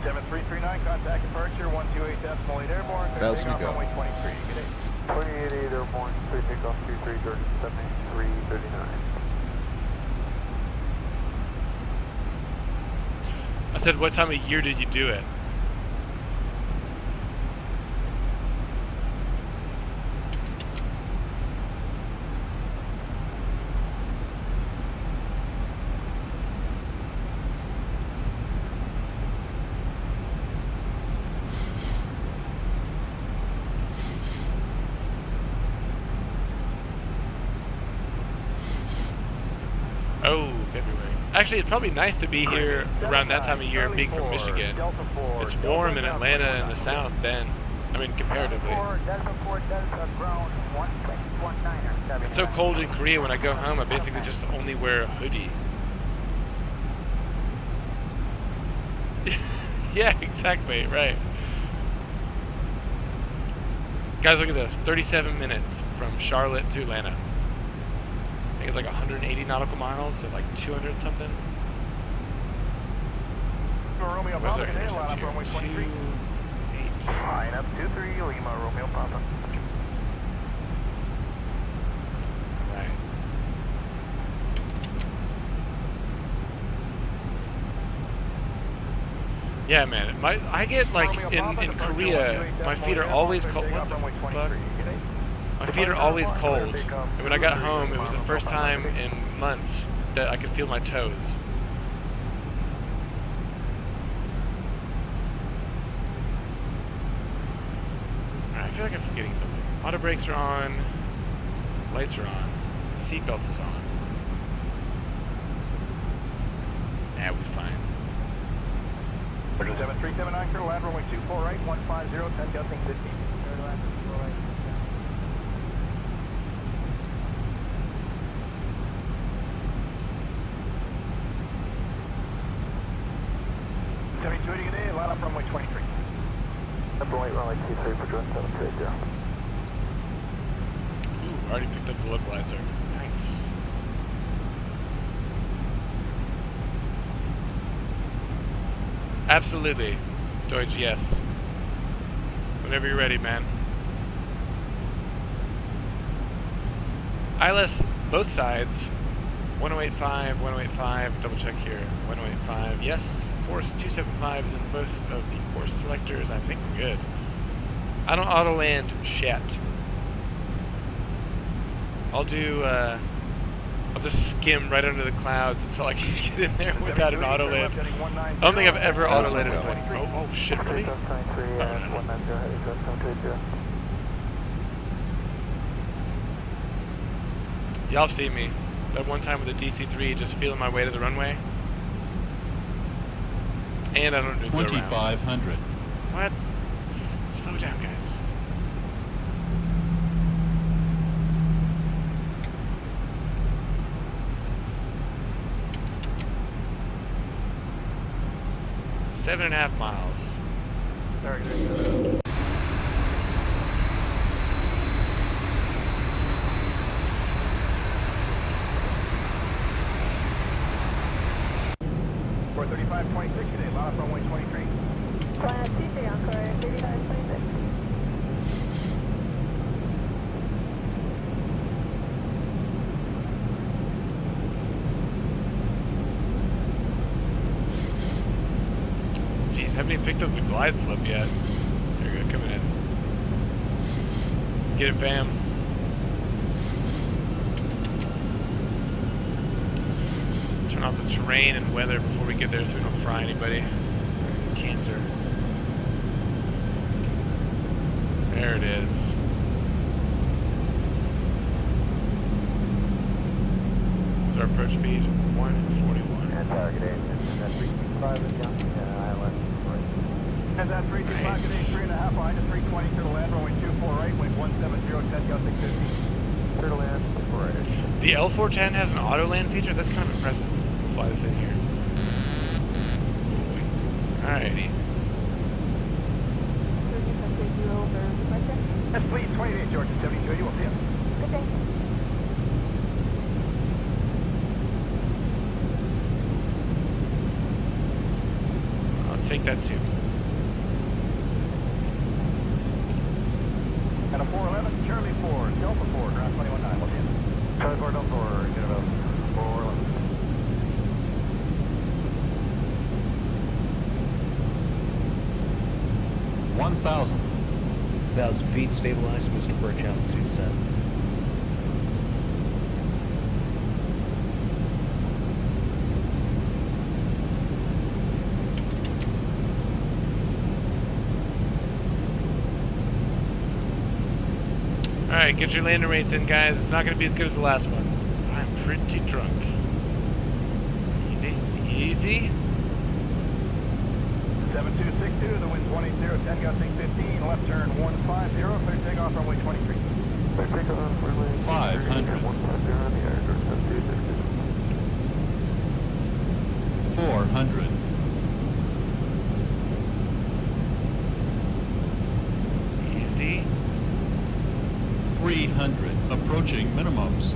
7339, contact departure, 128.8 airborne. Fast we go. Runway 23. Good day. 28 airborne, clear takeoff 2330, 7339. I said, what time of year did you do it? Oh, February. Actually, it's probably nice to be here around that time of year, being from Michigan. It's warm in Atlanta in the south then. I mean, comparatively. It's so cold in Korea when I go home, I basically just only wear a hoodie. Yeah, exactly, right. Guys, look at this. 37 minutes from Charlotte to Atlanta. I think it's like 180 nautical miles, so like 200 something. Romeo Where's Papa, our good day, line up intercept runway here? 23. 28. Line up 23, Lima, Romeo Papa. Right. Yeah, man. I get like in Korea, my feet are always cold. What the fuck? My feet are always cold. And when I got home, it was the first time in months that I could feel my toes. Alright, I feel like I'm forgetting something. Auto brakes are on. Lights are on. Seatbelt is on. Yeah, we're fine. 7379, clear land runway 24 right, 150, 10 gusting 15. Clear land 24 right. 7280, good day, line up runway 23. Number 8, runway 23 for drone 730. Ooh, already picked up the localizer. Nice. Absolutely. Deutsch, yes. Whenever you're ready, man. ILS, both sides. 1085, 1085, double check here. 1085, yes. Course 275 is in both of the course selectors. I think we're good. I don't auto land shit. I'll do, I'll just skim right under the clouds until I can get in there without an auto land. I don't think I've ever auto landed a plane. Oh shit, really? Oh, no. Y'all have seen me. That one time with the DC-3, just feeling my way to the runway. And I don't do 2500. What? Slow down, guys. 7.5 miles. Target. 435.26 today, line up runway 23. Class TJ Encore, 3526. Jeez, haven't even picked up the glide slope yet. There you go, coming in. Get it, fam. Turn off the terrain and weather before we get there so we don't fry anybody. Cancer. There it is. What's our approach speed? 141. And target aim. That's 325 at Young Island. And that 325 today, 3.5 behind the 320 to the land, runway 24 right, wind 170, Takeoff 650. Clear to land, right. The L410 has an auto land feature? That's kind of impressive. We'll fly this in here. Alrighty. Yes, please, 28 Georgia 72, you will see him. Good day. I'll take that too. And a 411, Charlie 4, Delta 4, ground 21.9, we'll see him. Charlie 4, Delta 4, get it up. 411. 1,000. 1,000 feet, stabilized, Mr. Birch, altitude set. Alright, get your landing rates in, guys. It's not going to be as good as the last one. I'm pretty drunk. Easy, easy. 7262, the wind's 180, 10 got 615, left turn 150, clear takeoff runway 23. Clear takeoff runway 500. 150 on the air, 7262. 400. Easy. 300. Approaching minimums.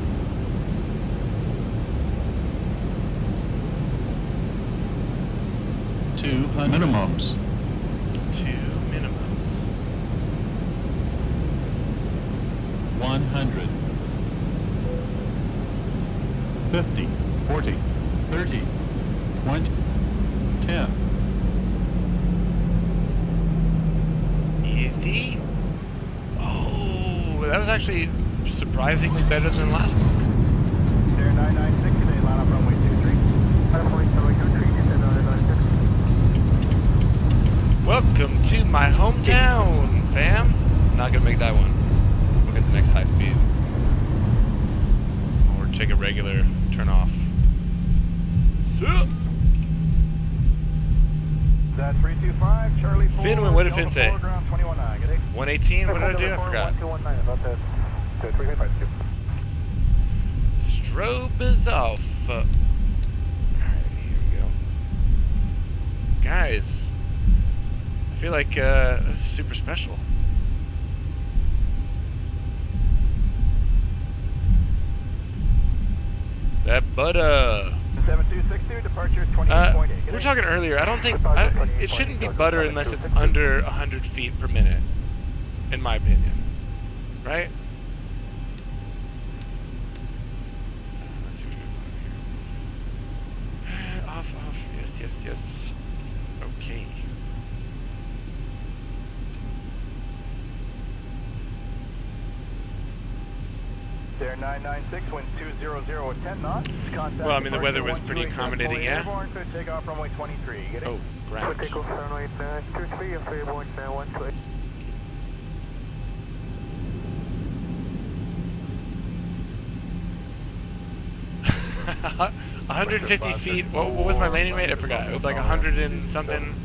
200. Minimums. 2 minimums. 100. 50. 40. 30. 20. 10. Easy. Oh, that was actually surprisingly better than last one. Air 996 today, line up runway 23. Welcome to my hometown, fam. Not gonna make that one. We'll get the next high speed. Or take a regular turn off. That 325, Charlie 4. Finn, what did Finn say? 21.9, good day. 118? What did I do? I forgot. 1219, about that. 352. Strobe is off. Alright, here we go. Guys, I feel like this is super special. That butter. 7262, departure 28.8. We were talking earlier. I don't think it shouldn't be butter unless it's under 100 feet per minute, in my opinion. Right? Let's see what we're doing here. Off, off. Yes, yes, yes. Okay. Air 996, wind 200 at 10 knots. Well, I mean, the weather was pretty accommodating, yeah? Clear takeoff runway 23. Get it? Oh, ground. Takeoff runway 23 and Fairborn 128. 150 feet. What was my landing rate? I forgot. It was like 100 and something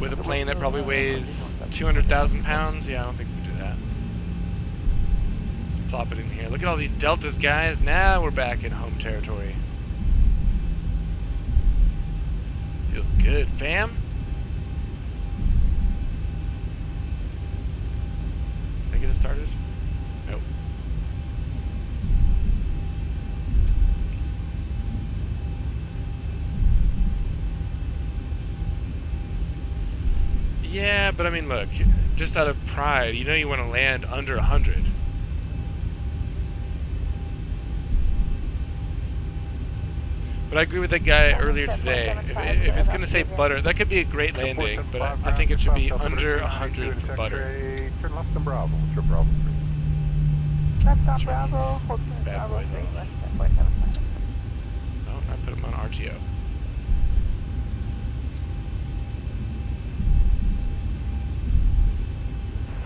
with a plane that probably weighs 200,000 pounds. Yeah, I don't think we can do that. Let's plop it in here. Look at all these deltas, guys. Now we're back in home territory. Feels good, fam. started? Nope. Yeah, but I mean, look, just out of pride, you know you want to land under 100. But I agree with that guy earlier today. If it's going to say butter, that could be a great landing, but I think it should be under 100 for butter. Turn left to Bravo. Sure, Bravo 3. Left on Bravo, hold These to bad Bravo boys 3, off. left 10.75. Oh, I put him on RTO.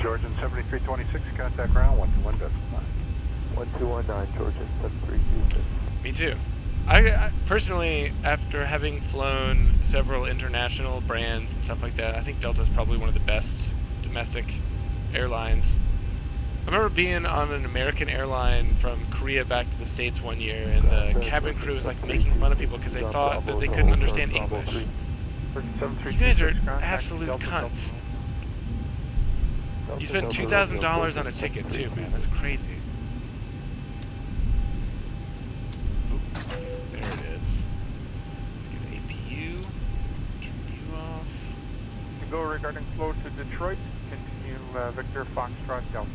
Georgian 7326, contact ground 121.5. 1219, Georgian 7326. Me too. I personally, after having flown several international brands and stuff like that, I think Delta is probably one of the best domestic airlines. I remember being on an American airline from Korea back to the States one year, and the cabin crew was like making fun of people because they thought that they couldn't understand English. You guys are absolute cunts. You spent $2,000 on a ticket too, man. That's crazy. Go regarding flow to Detroit, continue Victor Foxtrot Delta.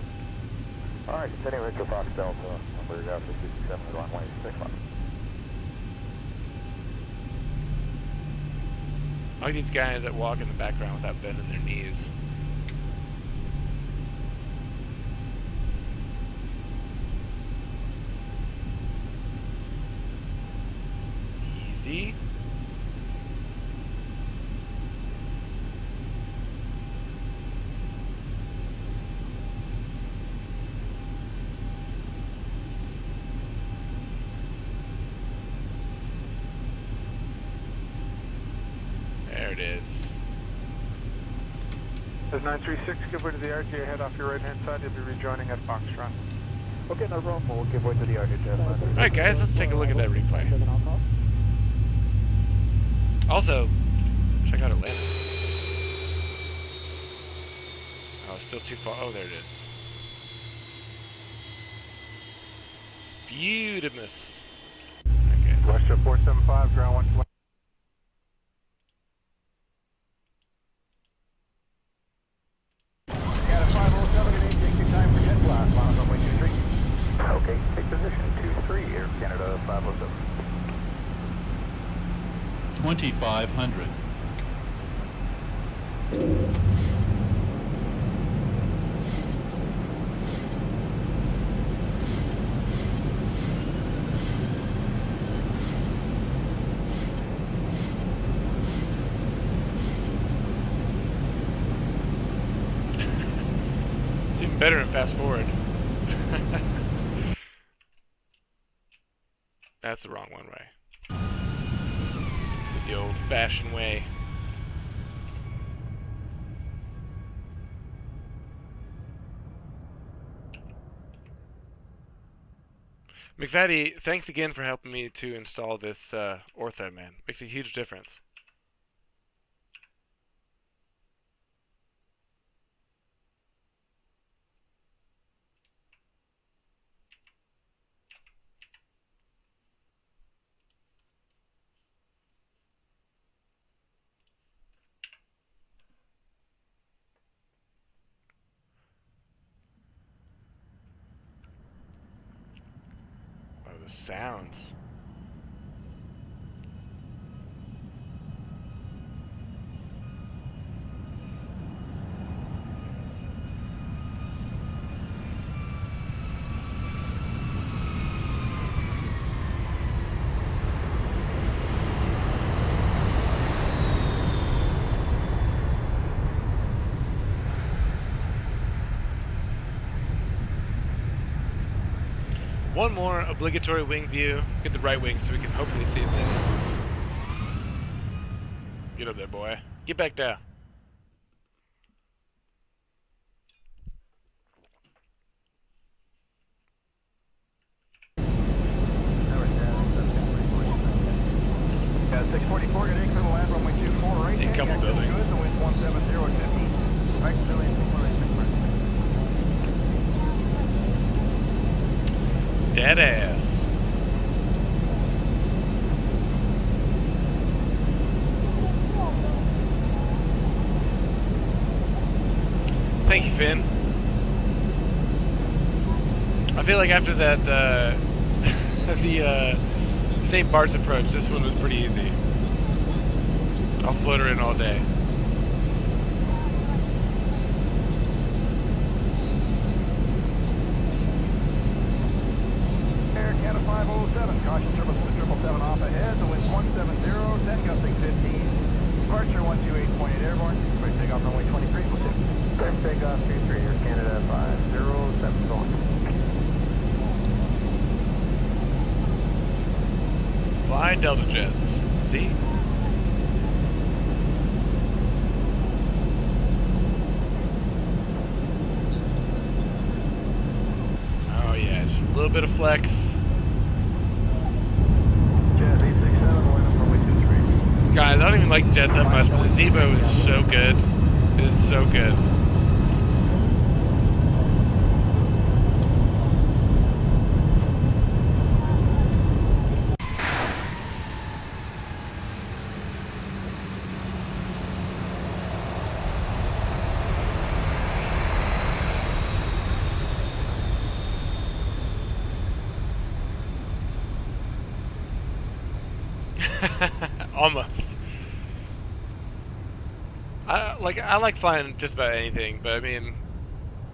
Alright, sending Victor Fox Delta, number 67, runway 61. I like these guys that walk in the background without bending their knees. Easy. There it is. As 936, give way to the RJ, head off your right-hand side, you'll be rejoining at Foxtrot. Okay, no problem, we'll give way to the RJ. Alright guys, let's take a look at that replay. Also, check out Atlanta. Oh, it's still too far. Oh, there it is. Beautimous. Western 475, ground 120. Okay, take position 2-3, Air Canada 507. 2500. It's even better in fast forward. That's the wrong one way. It's the old-fashioned way. McFaddy, thanks again for helping me to install this ortho, man. Makes a huge difference. The sounds. One more obligatory wing view. Get the right wing so we can hopefully see it then. Get up there, boy. Get back down. Yeah, 644, good income, land runway 24, right. See a couple buildings. Good, the wind's 170 at 50. Right, Thank you, Finn. I feel like after that, the St. Bart's approach, this one was pretty easy. I'll float her in all day. Air Canada 507, caution service to 777 off ahead, the wind's 170, then gusting 15. Departure 128.8 airborne, clear takeoff runway 23, we'll take. Clear takeoff 23, Air Canada 507 going. Fly Delta Jets. See? Oh yeah, just a little bit of flex. Jet 867, line up runway 23. Guys, I don't even like jets that much, but the Zibo is so good. It is so good. Almost. I like flying just about anything, but I mean,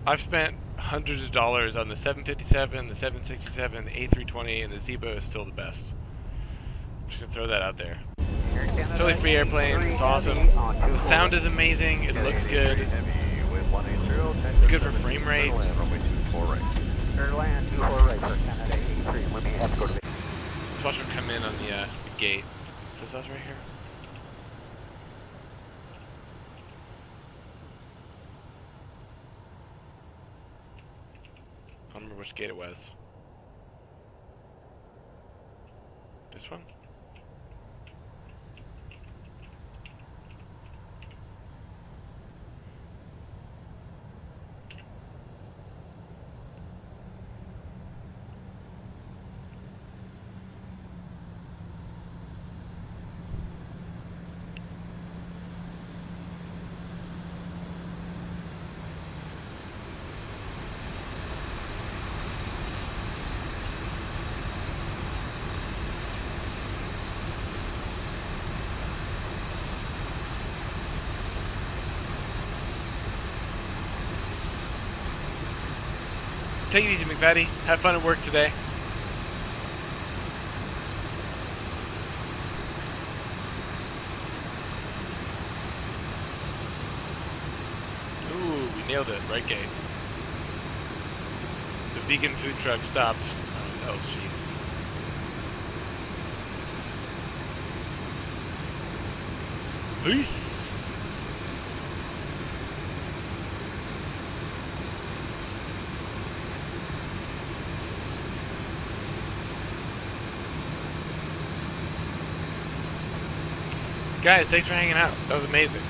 I've spent hundreds of dollars on the 757, the 767, the A320, and the Zibo is still the best. I'm just gonna throw that out there. Totally free airplane. It's awesome. The sound is amazing. It looks good. It's good for frame rate. Airland 24 right for Canada 83. Let me have to go to the... Let's watch them come in on the gate. It says us right here. I don't remember which gate it was. This one? Take it easy, McFaddy. Have fun at work today. Ooh, we nailed it. Right gate. The vegan food truck stopped. Oh, that was cheap. Peace. Guys, thanks for hanging out. That was amazing.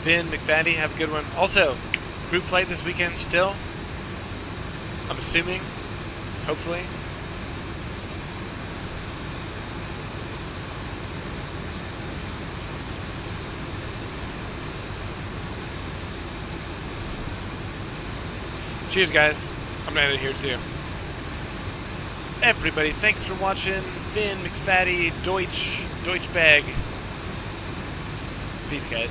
Finn, McFaddy, have a good one. Also, group flight this weekend still. I'm assuming. Hopefully. Cheers, guys. I'm gonna end it here too. Everybody, thanks for watching. Finn, McFaddy, Deutsch Bag. Peace, guys.